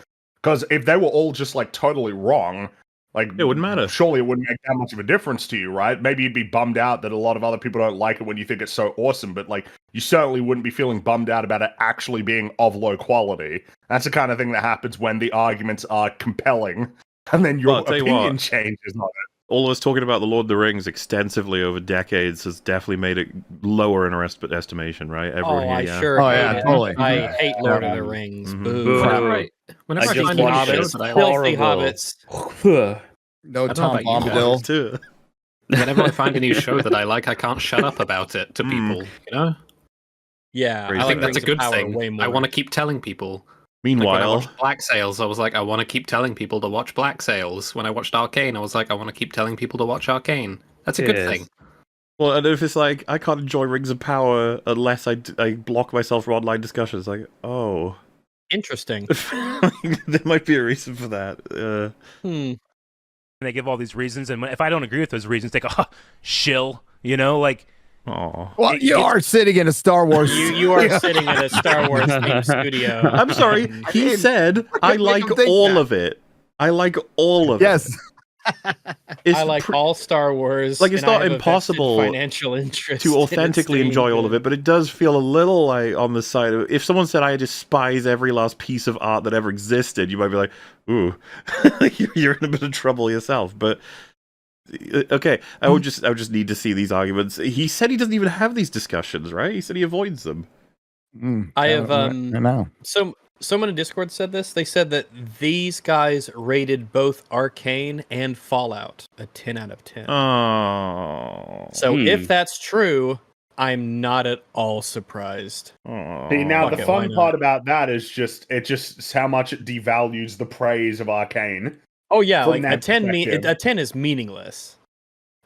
Speaker 4: Because if they were all just like totally wrong, Like,
Speaker 2: it wouldn't matter.
Speaker 4: Surely it wouldn't make that much of a difference to you, right? Maybe you'd be bummed out that a lot of other people don't like it when you think it's so awesome, but like, you certainly wouldn't be feeling bummed out about it actually being of low quality. That's the kind of thing that happens when the arguments are compelling, and then your opinion changes on it.
Speaker 2: All of us talking about the Lord of the Rings extensively over decades has definitely made it lower in our estimation, right?
Speaker 3: Totally. I hate Lord of the Rings. Boo.
Speaker 6: Whenever I find any shows that I
Speaker 3: filthy hobbits.
Speaker 1: No Tom Bombadil.
Speaker 6: Whenever I find a new show that I like, I can't shut up about it to people, you know?
Speaker 3: Yeah,
Speaker 6: I think that's a good thing. I want to keep telling people.
Speaker 2: Meanwhile,
Speaker 6: when I watched Black Sails, I was like, I want to keep telling people to watch Black Sails. When I watched Arcane, I was like, I want to keep telling people to watch Arcane. That's a good thing.
Speaker 2: Well, and if it's like, I can't enjoy Rings of Power unless I block myself from online discussions, like, oh.
Speaker 3: Interesting.
Speaker 2: There might be a reason for that.
Speaker 5: And they give all these reasons, and if I don't agree with those reasons, they go, shill, you know, like...
Speaker 2: Oh.
Speaker 1: Well, you are sitting in a Star Wars.
Speaker 3: You are sitting in a Star Wars themed studio.
Speaker 2: I'm sorry. He said I like all of it. I like all of it.
Speaker 1: Yes.
Speaker 3: I like all Star Wars.
Speaker 2: Like, it's not impossible
Speaker 3: financial interest
Speaker 2: to authentically enjoy all of it, but it does feel a little like on the side of, if someone said I despise every last piece of art that ever existed, you might be like, ooh, you're in a bit of trouble yourself. But okay, I would just need to see these arguments. He said he doesn't even have these discussions, right? He said he avoids them.
Speaker 3: I have someone in Discord said this. They said that these guys rated both Arcane and Fallout a 10 out of 10.
Speaker 2: Oh.
Speaker 3: So if that's true, I'm not at all surprised.
Speaker 4: See, now the fun part about that is just how much it devalues the praise of Arcane.
Speaker 3: Oh yeah, like a 10 is meaningless.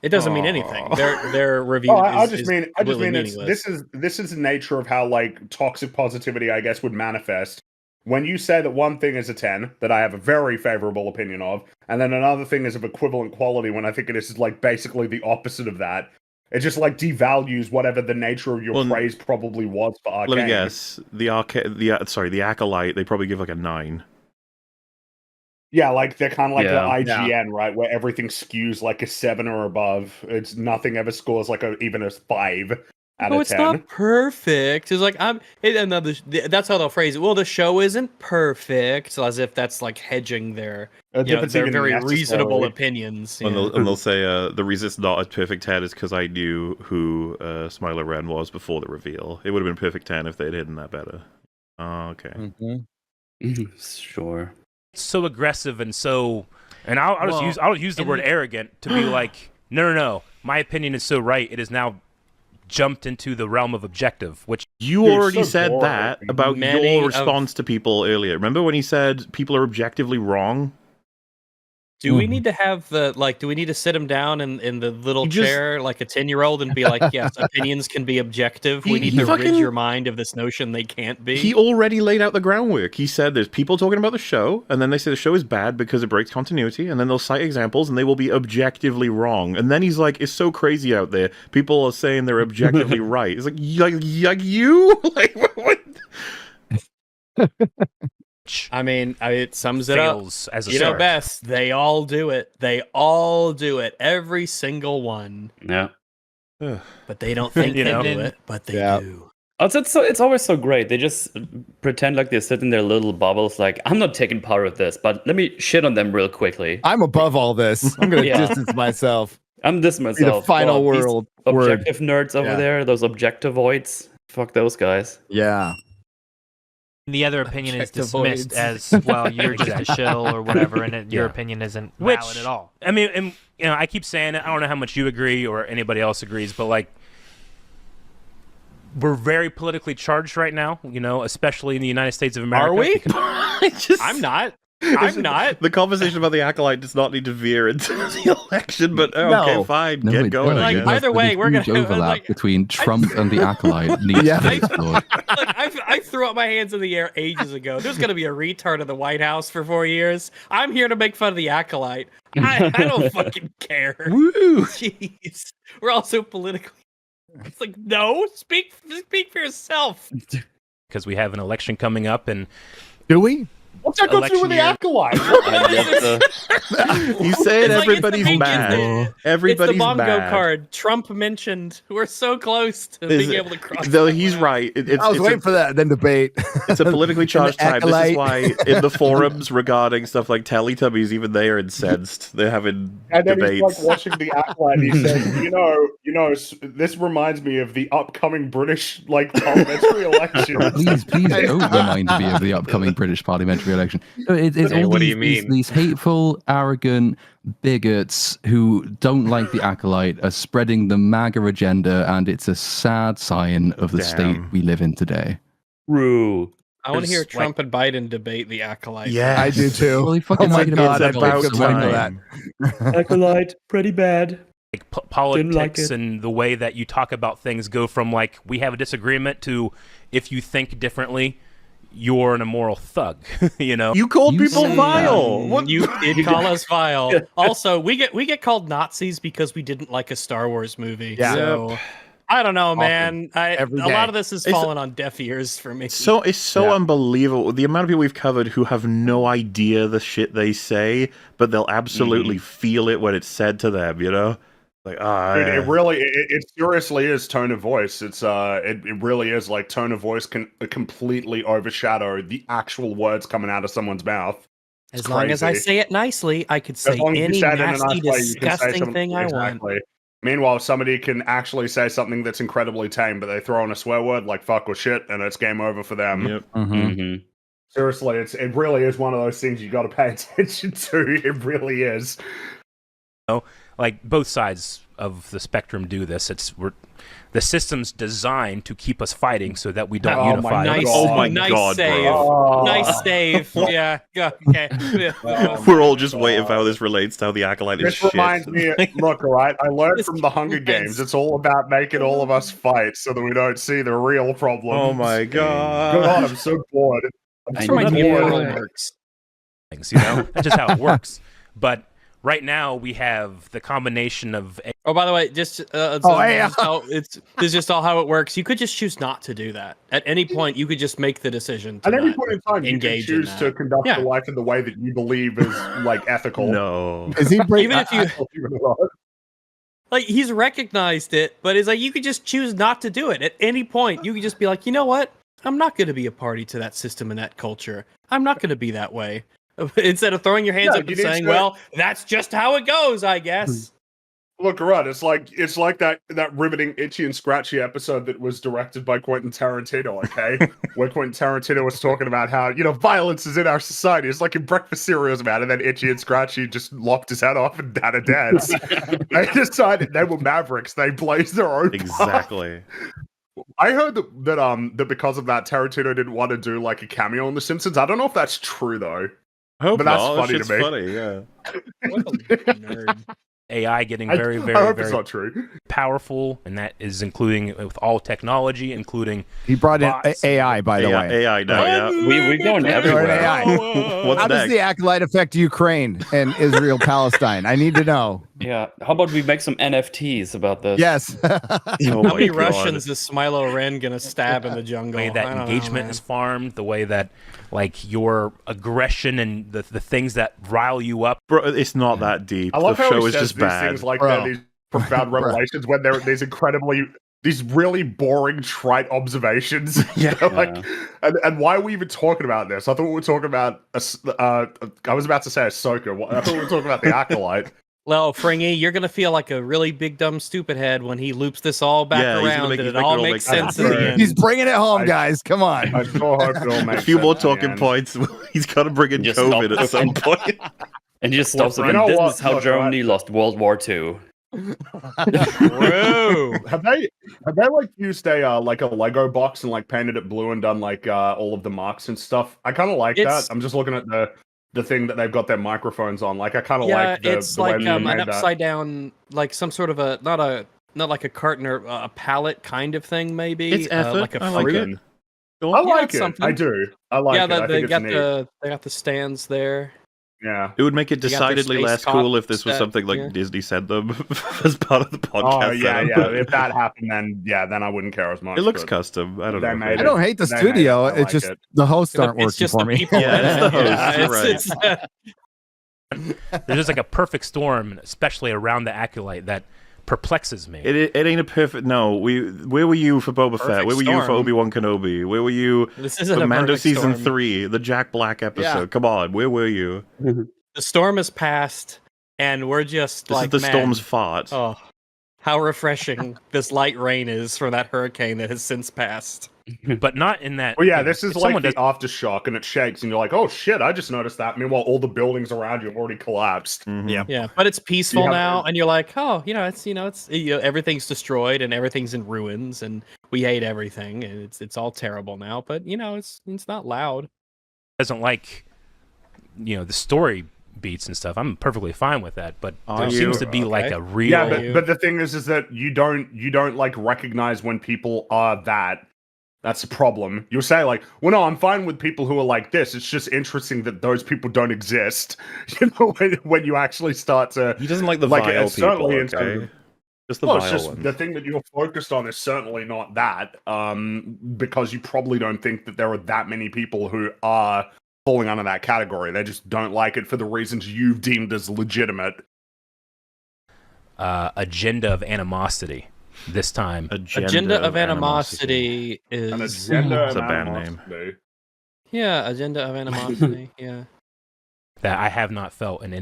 Speaker 3: It doesn't mean anything. Their review.
Speaker 4: I just mean this is the nature of how like toxic positivity, I guess, would manifest. When you say that one thing is a 10, that I have a very favorable opinion of, and then another thing is of equivalent quality when I think it is like basically the opposite of that. It just like devalues whatever the nature of your praise probably was for Arcane.
Speaker 2: Let me guess. The Acolyte, they probably give like a 9.
Speaker 4: Yeah, like they're kind of like the IGN, right? Where everything skews like a 7 or above. It's nothing ever scores like even a 5 out of 10.
Speaker 3: It's not perfect. It's like that's how they'll phrase it. Well, the show isn't perfect, so as if that's like hedging their very reasonable opinions.
Speaker 2: And they'll say the reason it's not a perfect 10 is because I knew who Smiler Ren was before the reveal. It would have been perfect 10 if they'd hidden that better. Oh, okay.
Speaker 7: Sure.
Speaker 5: So aggressive and so, and I'll use the word arrogant to be like, no, my opinion is so right. It is now jumped into the realm of objective, which
Speaker 2: you already said that about your response to people earlier. Remember when he said people are objectively wrong?
Speaker 3: Do we need to have do we need to sit him down in the little chair like a 10-year-old and be like, yes, opinions can be objective. We need to rid your mind of this notion they can't be.
Speaker 2: He already laid out the groundwork. He said there's people talking about the show, and then they say the show is bad because it breaks continuity, and then they'll cite examples, and they will be objectively wrong. And then he's like, it's so crazy out there. People are saying they're objectively right. It's like you? Like, what?
Speaker 3: I mean, it sums it up.
Speaker 5: As a
Speaker 3: you know best. They all do it. Every single one.
Speaker 7: Yeah.
Speaker 3: But they don't think they do it, but they do.
Speaker 7: It's always so great. They just pretend like they sit in their little bubbles like, I'm not taking part of this, but let me shit on them real quickly.
Speaker 1: I'm above all this. I'm going to distance myself.
Speaker 7: I'm this myself.
Speaker 1: The final world.
Speaker 7: Objective nerds over there, those objectivoids. Fuck those guys.
Speaker 1: Yeah.
Speaker 9: The other opinion is dismissed as, well, you're just a shill or whatever, and your opinion isn't valid at all.
Speaker 5: I mean, and, I keep saying it. I don't know how much you agree or anybody else agrees, but like, we're very politically charged right now, especially in the United States of America.
Speaker 3: Are we? I'm not.
Speaker 2: The conversation about the Acolyte does not need to veer into the election, but okay, fine, get going.
Speaker 3: Like, either way, we're going to
Speaker 8: overlap between Trump and the Acolyte. Needs to be explored.
Speaker 3: I threw up my hands in the air ages ago. There's going to be a retard in the White House for 4 years. I'm here to make fun of the Acolyte. I don't fucking care.
Speaker 2: Woo!
Speaker 3: Jeez, we're all so politically. It's like, no, speak for yourself.
Speaker 5: Because we have an election coming up, and
Speaker 1: do we?
Speaker 4: What's that got to do with the acolyte?
Speaker 2: You say it,
Speaker 3: It's like
Speaker 2: everybody's
Speaker 3: it's
Speaker 2: mad. Everybody's
Speaker 3: it's the bongo
Speaker 2: mad.
Speaker 3: card Trump mentioned. We're so close to being able to cross.
Speaker 2: Though he's right.
Speaker 1: I was waiting for that, then debate.
Speaker 2: It's a politically charged time. This is
Speaker 1: acolyte.
Speaker 2: why in the forums regarding stuff like Teletubbies, even they are incensed. They're having
Speaker 4: And then
Speaker 2: debates.
Speaker 4: he's like watching the acolyte. He said, "You know, this reminds me of the upcoming British parliamentary election."
Speaker 8: Please don't remind me of the upcoming British parliamentary election. It's all
Speaker 6: what do
Speaker 8: these,
Speaker 6: you mean?
Speaker 8: these hateful, arrogant bigots who don't like the acolyte are spreading the MAGA agenda, and it's a sad sign of the state we live in today.
Speaker 7: True.
Speaker 3: I want to hear Trump and Biden debate the acolyte.
Speaker 2: Yeah,
Speaker 1: I do too.
Speaker 8: Well, fucking
Speaker 1: my
Speaker 8: talking
Speaker 1: God,
Speaker 8: about
Speaker 1: about
Speaker 8: acolytes, so why not
Speaker 1: time.
Speaker 8: that?
Speaker 7: Acolyte, pretty bad.
Speaker 5: Like politics
Speaker 7: like it.
Speaker 5: and the way that you talk about things go from like we have a disagreement to if you think differently, you're an immoral thug. You know,
Speaker 2: you called
Speaker 8: You
Speaker 2: people
Speaker 8: say
Speaker 2: vile. What?
Speaker 3: You did call us vile. Also, we get called Nazis because we didn't like a Star Wars movie.
Speaker 1: Yeah.
Speaker 3: So I don't know, man. A
Speaker 1: Every
Speaker 3: lot
Speaker 1: day.
Speaker 3: of this has fallen on deaf ears for me.
Speaker 2: It's so unbelievable. The amount of people we've covered who have no idea the shit they say, but they'll absolutely feel it when it's said to them. You know, like
Speaker 4: Dude, it really, it seriously is tone of voice. It really is like tone of voice can completely overshadow the actual words coming out of someone's mouth.
Speaker 3: As long as I say it nicely, I could say
Speaker 4: As long as you
Speaker 3: any
Speaker 4: say it in a nice
Speaker 3: nasty,
Speaker 4: way, you can say
Speaker 3: disgusting
Speaker 4: something-
Speaker 3: thing I want.
Speaker 4: exactly. Meanwhile, somebody can actually say something that's incredibly tame, but they throw in a swear word like fuck or shit, and it's game over for them.
Speaker 2: Yep.
Speaker 8: Mhm.
Speaker 4: Seriously, it really is one of those things you got to pay attention to. It really is.
Speaker 5: like both sides of the spectrum do this. The system's designed to keep us fighting so that we don't unify.
Speaker 3: Nice,
Speaker 2: Oh my
Speaker 3: nice
Speaker 2: God,
Speaker 3: save.
Speaker 4: bro.
Speaker 3: Nice save. Yeah. Okay.
Speaker 2: We're all just waiting for how this relates to how the acolyte is
Speaker 4: This
Speaker 2: shit.
Speaker 4: reminds me, look, all right, I learned from the Hunger Games. It's all about making all of us fight so that we don't see the real problem.
Speaker 2: Oh my
Speaker 4: God,
Speaker 2: god.
Speaker 4: I'm so bored.
Speaker 3: That's how my world works.
Speaker 5: Things, you know, that's just how it works. But right now we have the combination of
Speaker 3: Oh, by the way, this is just all how it works. You could just choose not to do that. At any point, you could just make the decision to
Speaker 4: At any
Speaker 3: not
Speaker 4: point in time, you can
Speaker 3: engage in
Speaker 4: choose
Speaker 3: that.
Speaker 4: to conduct
Speaker 3: Yeah.
Speaker 4: your life in the way that you believe is like ethical.
Speaker 2: No.
Speaker 1: Is he
Speaker 3: Even if you like, he's recognized it, but it's like you could just choose not to do it. At any point, you could just be like, you know what? I'm not going to be a party to that system and that culture. I'm not going to be that way. Instead of throwing your hands
Speaker 4: Yeah,
Speaker 3: up
Speaker 4: you
Speaker 3: and
Speaker 4: need
Speaker 3: saying,
Speaker 4: to-
Speaker 3: "Well, that's just how it goes," I guess.
Speaker 4: Look, right, it's like that riveting Itchy and Scratchy episode that was directed by Quentin Tarantino, okay? Where Quentin Tarantino was talking about how, violence is in our society. It's like in Breakfast Cereals, man, and then Itchy and Scratchy just lopped his head off and had a dance. They decided they were mavericks. They blazed their own path.
Speaker 2: Exactly.
Speaker 4: I heard that because of that, Tarantino didn't want to do like a cameo on The Simpsons. I don't know if that's true though.
Speaker 2: I hope
Speaker 4: But that's
Speaker 2: not.
Speaker 4: funny to
Speaker 2: Shit's
Speaker 4: me.
Speaker 2: funny, yeah.
Speaker 3: What a nerd.
Speaker 5: AI getting
Speaker 4: I
Speaker 5: very,
Speaker 4: hope
Speaker 5: very,
Speaker 4: it's
Speaker 5: very
Speaker 4: not true.
Speaker 5: powerful, and that is including with all technology, including
Speaker 1: He brought in
Speaker 5: bots.
Speaker 1: AI, by the way.
Speaker 2: AI now, yeah.
Speaker 7: We're going everywhere.
Speaker 1: AI.
Speaker 2: What's
Speaker 1: How does
Speaker 2: next?
Speaker 1: the acolyte affect Ukraine and Israel Palestine? I need to know.
Speaker 7: Yeah. How about we make some NFTs about this?
Speaker 1: Yes.
Speaker 2: Oh
Speaker 3: How
Speaker 2: my
Speaker 3: many
Speaker 2: God.
Speaker 3: Russians is Smilo Ren gonna stab in the jungle?
Speaker 5: the way that
Speaker 3: I don't know,
Speaker 5: engagement
Speaker 3: man.
Speaker 5: is farmed, the way that like your aggression and the things that rile you up.
Speaker 2: Bro, it's not that deep.
Speaker 4: I love
Speaker 2: The
Speaker 4: how
Speaker 2: show
Speaker 4: he
Speaker 2: is
Speaker 4: says
Speaker 2: just
Speaker 4: these
Speaker 2: bad.
Speaker 4: things like
Speaker 1: Bro.
Speaker 4: they're these profound revelations when there are these really boring, trite observations.
Speaker 2: Yeah.
Speaker 4: And why are we even talking about this? I thought we were talking about I was about to say Ahsoka. I thought we were talking about the acolyte.
Speaker 3: Well, Fringy, you're gonna feel like a really big dumb stupid head when he loops this all back
Speaker 2: Yeah, he's gonna
Speaker 3: around
Speaker 2: make-
Speaker 3: and
Speaker 2: he's
Speaker 3: it all
Speaker 2: making it all
Speaker 3: makes
Speaker 2: make
Speaker 3: sense
Speaker 2: sense.
Speaker 3: in the end.
Speaker 1: He's bringing it home, guys. Come on.
Speaker 4: I sure hope it all makes
Speaker 2: A few more
Speaker 4: sense in the
Speaker 2: talking
Speaker 4: end.
Speaker 2: points. He's got to bring in
Speaker 7: Just
Speaker 2: COVID
Speaker 7: stop.
Speaker 2: at some point.
Speaker 7: And he just stops it.
Speaker 4: You know
Speaker 7: This
Speaker 4: what?
Speaker 7: is how
Speaker 4: Look,
Speaker 7: Germany lost World War II.
Speaker 3: True.
Speaker 4: Have they like used a Lego box and like painted it blue and done like all of the marks and stuff? I kind of like
Speaker 3: It's-
Speaker 4: that. I'm just looking at the thing that they've got their microphones on. Like I kind of
Speaker 3: Yeah,
Speaker 4: like the
Speaker 3: it's
Speaker 4: the way
Speaker 3: like
Speaker 4: they
Speaker 3: an
Speaker 4: made that.
Speaker 3: upside down, like some sort of a not like a carton or a pallet kind of thing, maybe.
Speaker 2: It's effort.
Speaker 3: like a
Speaker 2: I like
Speaker 3: fruit.
Speaker 2: it.
Speaker 4: I like
Speaker 3: it's
Speaker 4: it.
Speaker 3: something.
Speaker 4: I do. I like
Speaker 3: Yeah,
Speaker 4: it. I
Speaker 3: they
Speaker 4: think it's
Speaker 3: got
Speaker 4: neat.
Speaker 3: they got the stands there.
Speaker 4: Yeah.
Speaker 2: It would make it decidedly less cool if this was something like Disney sent them as part of the podcast.
Speaker 4: Oh, yeah. If that happened, then I wouldn't care as much.
Speaker 2: It looks custom. I don't know.
Speaker 1: I don't hate the studio. It's just the hosts aren't working for me.
Speaker 2: Yeah, it's the hosts. Right.
Speaker 5: There's just like a perfect storm, especially around the Acolyte, that perplexes me.
Speaker 2: It ain't a perfect. No, where were you for Boba Fett? Where were you for Obi-Wan Kenobi? Where were you for Mando season 3, the Jack Black episode? Yeah. Come on, where were you?
Speaker 3: The storm has passed, and we're just
Speaker 2: this is the storm's fault.
Speaker 3: Oh, how refreshing this light rain is from that hurricane that has since passed.
Speaker 5: But not in that.
Speaker 4: Well, yeah, this is like the aftershock, and it shakes, and you're like, "Oh shit! I just noticed that." Meanwhile, all the buildings around you have already collapsed.
Speaker 2: Mm-hmm.
Speaker 3: Yeah. But it's peaceful now, and you're like, "Oh, everything's destroyed and everything's in ruins, and we hate everything, and it's all terrible now." But it's not loud.
Speaker 5: Doesn't like, the story beats and stuff. I'm perfectly fine with that, but there seems to be like a real.
Speaker 4: Yeah, but the thing is that you don't like recognize when people are that. That's the problem. You'll say like, well, no, I'm fine with people who are like this. It's just interesting that those people don't exist. When you actually start to...
Speaker 2: He doesn't like the vile people, okay? Just the vile ones.
Speaker 4: The thing that you're focused on is certainly not that, because you probably don't think that there are that many people who are falling under that category. They just don't like it for the reasons you've deemed as legitimate.
Speaker 5: Agenda of animosity. This time,
Speaker 3: Agenda of Animosity is
Speaker 4: an agenda
Speaker 2: it's
Speaker 4: of
Speaker 2: a band
Speaker 4: animosity.
Speaker 2: name.
Speaker 3: Yeah, Agenda of Animosity. Yeah,
Speaker 5: that I have not felt in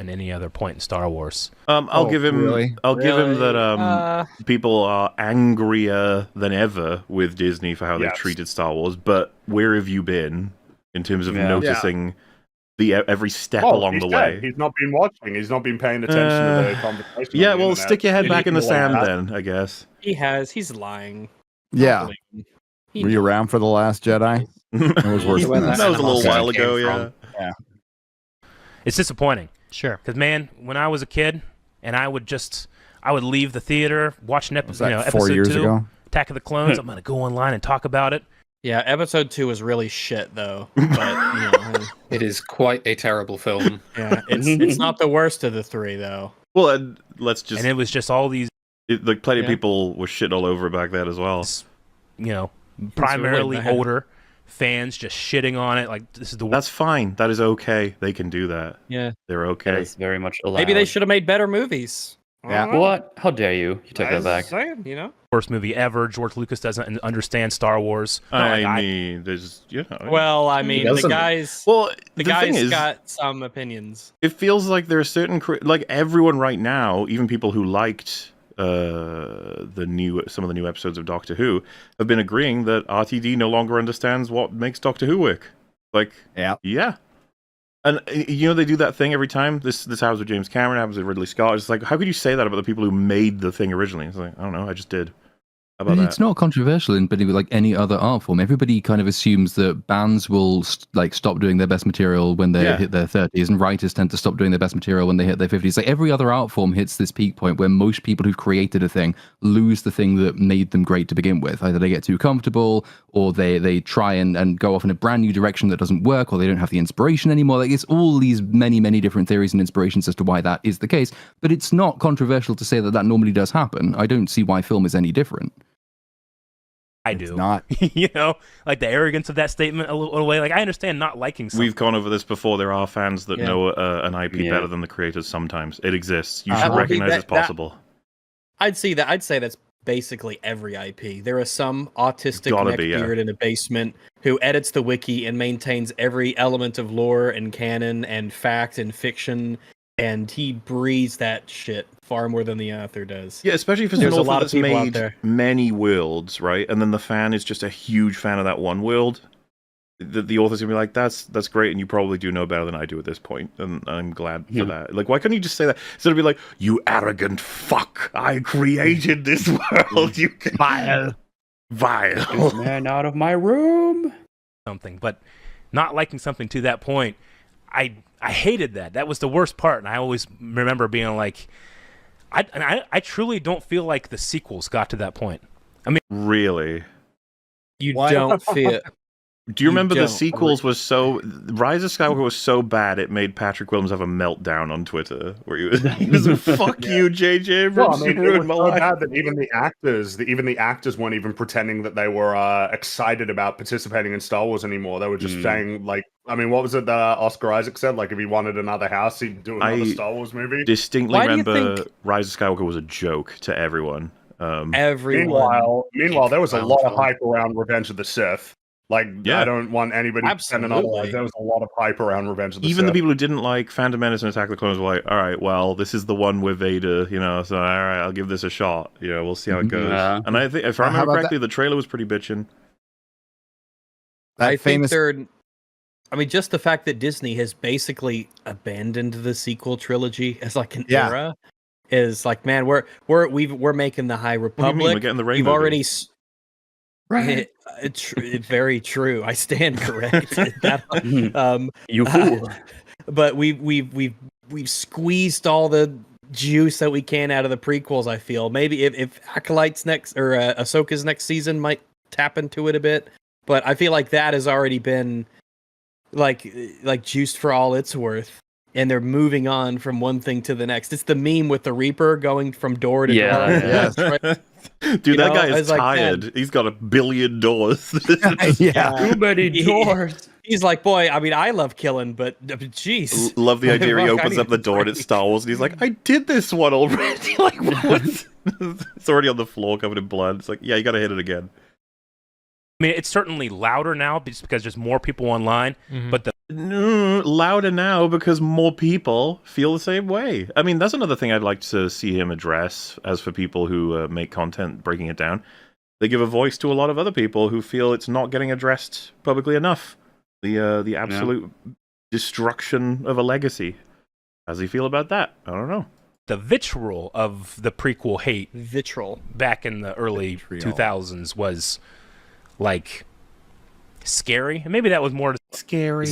Speaker 5: any other point in Star Wars.
Speaker 2: I'll give him that people are angrier than ever with Disney for how they've treated Star Wars. But where have you been in terms of noticing? Every step along the way.
Speaker 4: He's not been watching. He's not been paying attention to the conversation.
Speaker 2: Yeah, well, stick your head back in the sand then, I guess.
Speaker 3: He has. He's lying.
Speaker 1: Yeah. Were you around for The Last Jedi? It was worse than that.
Speaker 2: That was a little while ago, yeah.
Speaker 5: It's disappointing.
Speaker 9: Sure.
Speaker 5: Because, man, when I was a kid, and I would leave the theater, watch an episode
Speaker 1: 4 years
Speaker 5: 2,
Speaker 1: ago?
Speaker 5: Attack of the Clones. I'm going to go online and talk about it.
Speaker 3: Yeah, episode 2 was really shit, though. But,
Speaker 6: it is quite a terrible film.
Speaker 3: Yeah, it's not the worst of the 3, though.
Speaker 2: Well,
Speaker 5: And it was just all these...
Speaker 2: plenty of people were shitting all over it back then as well.
Speaker 5: Primarily older fans just shitting on it. Like, this is the...
Speaker 2: That's fine. That is okay. They can do that.
Speaker 3: Yeah.
Speaker 2: They're okay.
Speaker 7: That is very much allowed.
Speaker 3: Maybe they should have made better movies.
Speaker 1: Yeah.
Speaker 7: What? How dare you? You take that back.
Speaker 3: Saying,
Speaker 5: Worst movie ever. George Lucas doesn't understand Star Wars.
Speaker 2: I mean, there's,
Speaker 3: Well, I mean, the guy's got some opinions.
Speaker 2: It feels like there are certain, like everyone right now, even people who liked some of the new episodes of Doctor Who, have been agreeing that RTD no longer understands what makes Doctor Who work. Like, yeah. And they do that thing every time. This happens with James Cameron, happens with Ridley Scott. It's like, how could you say that about the people who made the thing originally? It's like, I don't know, I just did. How about
Speaker 8: it's not controversial in like any other art form. Everybody kind of assumes that bands will stop doing their best material when they hit their 30s, and writers tend to stop doing their best material when they hit their 50s. Like every other art form hits this peak point where most people who've created a thing lose the thing that made them great to begin with. Either they get too comfortable, or they try and go off in a brand new direction that doesn't work, or they don't have the inspiration anymore. Like it's all these many, many different theories and inspirations as to why that is the case. But it's not controversial to say that normally does happen. I don't see why film is any different.
Speaker 5: I do.
Speaker 1: It's not.
Speaker 5: Like the arrogance of that statement a little way. Like I understand not liking something.
Speaker 2: We've gone over this before. There are fans that know an IP better than the creators sometimes. It exists. You should recognize it's possible.
Speaker 3: I'd say that's basically every IP. There is some autistic neckbeard in a basement who edits the wiki and maintains every element of lore and canon and fact and fiction, and he breathes that shit far more than the author does.
Speaker 2: Yeah, especially if it's an author that's made many worlds, right? And then the fan is just a huge fan of that one world. The author's gonna be like, that's great, and you probably do know better than I do at this point, and I'm glad for that. Like, why couldn't you just say that instead of be like, you arrogant fuck, I created this world, you vile.
Speaker 7: Man, out of my room.
Speaker 5: Something, but not liking something to that point, I hated that. That was the worst part, and I always remember being like, I truly don't feel like the sequels got to that point. I mean,
Speaker 2: really,
Speaker 3: don't feel.
Speaker 2: Do you remember the sequels was so... Rise of Skywalker was so bad it made Patrick Williams have a meltdown on Twitter where he was like, fuck you, J.J. Abrams,
Speaker 4: Well, I mean,
Speaker 2: you ruined my life.
Speaker 4: Bad that even the actors weren't even pretending that they were excited about participating in Star Wars anymore. They were just saying, like, I mean, what was it that Oscar Isaac said? Like, if he wanted another house, he'd do another Star Wars movie.
Speaker 2: Distinctly remember Rise of Skywalker was a joke to everyone.
Speaker 4: Meanwhile, there was a lot of hype around Revenge of the Sith. Like, I don't want anybody to pretend otherwise. There was a lot of hype around Revenge of the Sith.
Speaker 2: Even the people who didn't like Phantom Menace and Attack of the Clones were like, all right, well, this is the one with Vader, so all right, I'll give this a shot. We'll see how it goes. And I think, if I remember correctly, the trailer was pretty bitchin'.
Speaker 3: I think just the fact that Disney has basically abandoned the sequel trilogy as like an era is like, man, we're making the High Republic.
Speaker 2: We're getting the Rainbow.
Speaker 3: We've already...
Speaker 9: Right.
Speaker 3: Very true. I stand corrected. But we've squeezed all the juice that we can out of the prequels. I feel maybe if Acolyte's next or Ahsoka's next season might tap into it a bit, but I feel like that has already been like juiced for all it's worth. And they're moving on from one thing to the next. It's the meme with the Reaper going from door to door.
Speaker 2: Yes. Right? Dude, that guy is tired. He's got 1 billion doors.
Speaker 7: Too many doors.
Speaker 3: He's like, boy, I mean, I love killing, but jeez.
Speaker 2: Love the idea he opens up the door and it's Star Wars, and he's like, I did this one already. Like, what? It's already on the floor covered in blood. It's like, yeah, you got to hit it again.
Speaker 5: I mean, it's certainly louder now just because there's more people online, but
Speaker 2: louder now because more people feel the same way. I mean, that's another thing I'd like to see him address. As for people who make content breaking it down, they give a voice to a lot of other people who feel it's not getting addressed publicly enough. The absolute destruction of a legacy. How does he feel about that? I don't know.
Speaker 5: The vitriol of the prequel hate back in the early 2000s was like scary. And maybe that was more
Speaker 3: scary.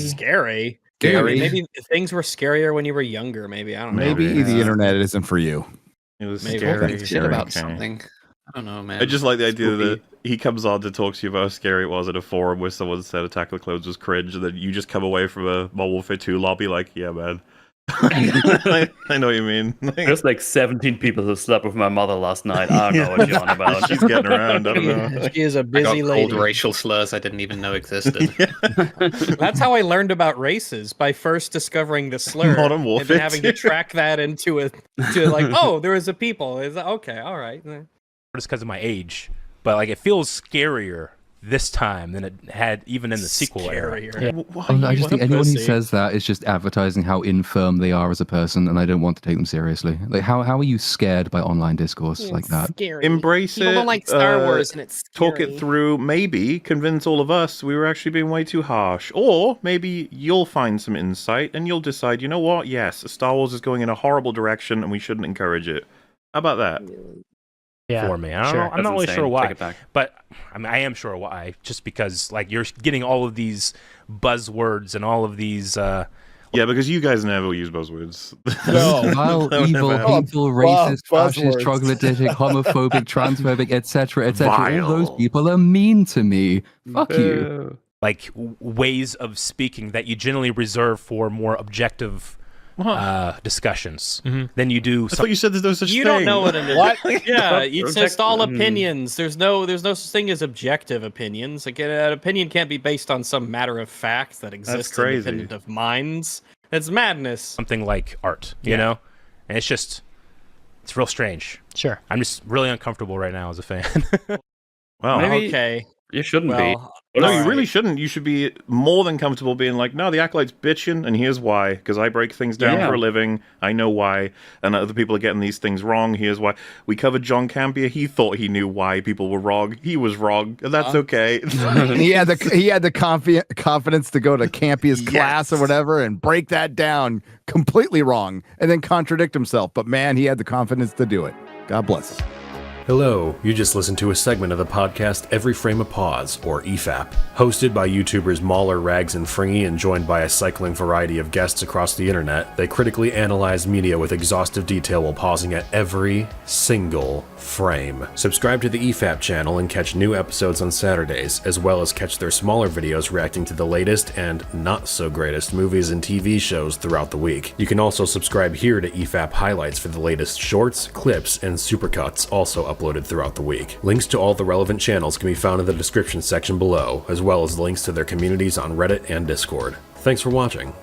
Speaker 3: Maybe things were scarier when you were younger. Maybe I don't know.
Speaker 1: Maybe the internet isn't for you.
Speaker 2: It was
Speaker 6: scary. Shit about something. I don't know, man.
Speaker 2: I just like the idea that he comes on to talk to you about how scary it was at a forum where someone said Attack of the Clones was cringe, and then you just come away from a Modern Warfare 2 lobby like, yeah, man. I know what you mean.
Speaker 7: There's like 17 people who slept with my mother last night. I don't know what you're on about.
Speaker 2: She's getting around. I don't know.
Speaker 3: She is a busy lady.
Speaker 6: Called racial slurs I didn't even know existed.
Speaker 3: That's how I learned about races, by first discovering the slur
Speaker 2: Modern Warfare
Speaker 3: and then having to track that into like, oh, there was a people. Is okay, all right.
Speaker 5: Just because of my age, but like it feels scarier this time than it had even in the sequel era.
Speaker 8: Yeah. I just think anyone who says that is just advertising how infirm they are as a person, and I don't want to take them seriously. Like, how are you scared by online discourse like that?
Speaker 10: Scary.
Speaker 2: Embrace
Speaker 10: People
Speaker 2: it.
Speaker 10: don't like Star Wars, and it's scary.
Speaker 2: Talk it through. Maybe convince all of us we were actually being way too harsh, or maybe you'll find some insight and you'll decide, you know what? Yes, Star Wars is going in a horrible direction, and we shouldn't encourage it. How about that?
Speaker 5: For me, I don't know. I'm not really sure why, but I mean, I am sure why. Just because, like, you're getting all of these buzzwords and all of these.
Speaker 2: Yeah, because you guys never use buzzwords.
Speaker 8: No, vile, evil, people, racist, fascist, troglodytic, homophobic, transphobic, etc., etc. All those people are mean to me. Fuck you.
Speaker 5: Like ways of speaking that you generally reserve for more objective. Discussions than you do.
Speaker 2: I thought you said that there was such
Speaker 3: you
Speaker 2: thing.
Speaker 3: don't know what it is. What? Yeah, it's just all opinions. There's no such thing as objective opinions. Like an opinion can't be based on some matter of facts that exists independent of minds. It's madness.
Speaker 5: Something like art, you know, and it's real strange.
Speaker 9: Sure,
Speaker 5: I'm just really uncomfortable right now as a fan.
Speaker 2: Well,
Speaker 7: maybe
Speaker 3: okay.
Speaker 7: You shouldn't be.
Speaker 2: No, you really shouldn't. You should be more than comfortable being like, no, the Acolyte's bitching, and here's why. Because I break things down for a living. I know why. And other people are getting these things wrong. Here's why. We covered John Campea. He thought he knew why people were wrong. He was wrong. And that's okay.
Speaker 1: he had the confidence to go to Campea's class or whatever and break that down completely wrong and then contradict himself. But man, he had the confidence to do it. God bless him.
Speaker 10: Hello, you just listened to a segment of the podcast Every Frame a Pause, or EFAP. Hosted by YouTubers Mauler, Rags, and Fringy and joined by a cycling variety of guests across the internet, they critically analyze media with exhaustive detail while pausing at every single frame. Subscribe to the EFAP channel and catch new episodes on Saturdays, as well as catch their smaller videos reacting to the latest and not so greatest movies and TV shows throughout the week. You can also subscribe here to EFAP highlights for the latest shorts, clips, and supercuts, also uploaded throughout the week. Links to all the relevant channels can be found in the description section below, as well as links to their communities on Reddit and Discord. Thanks for watching.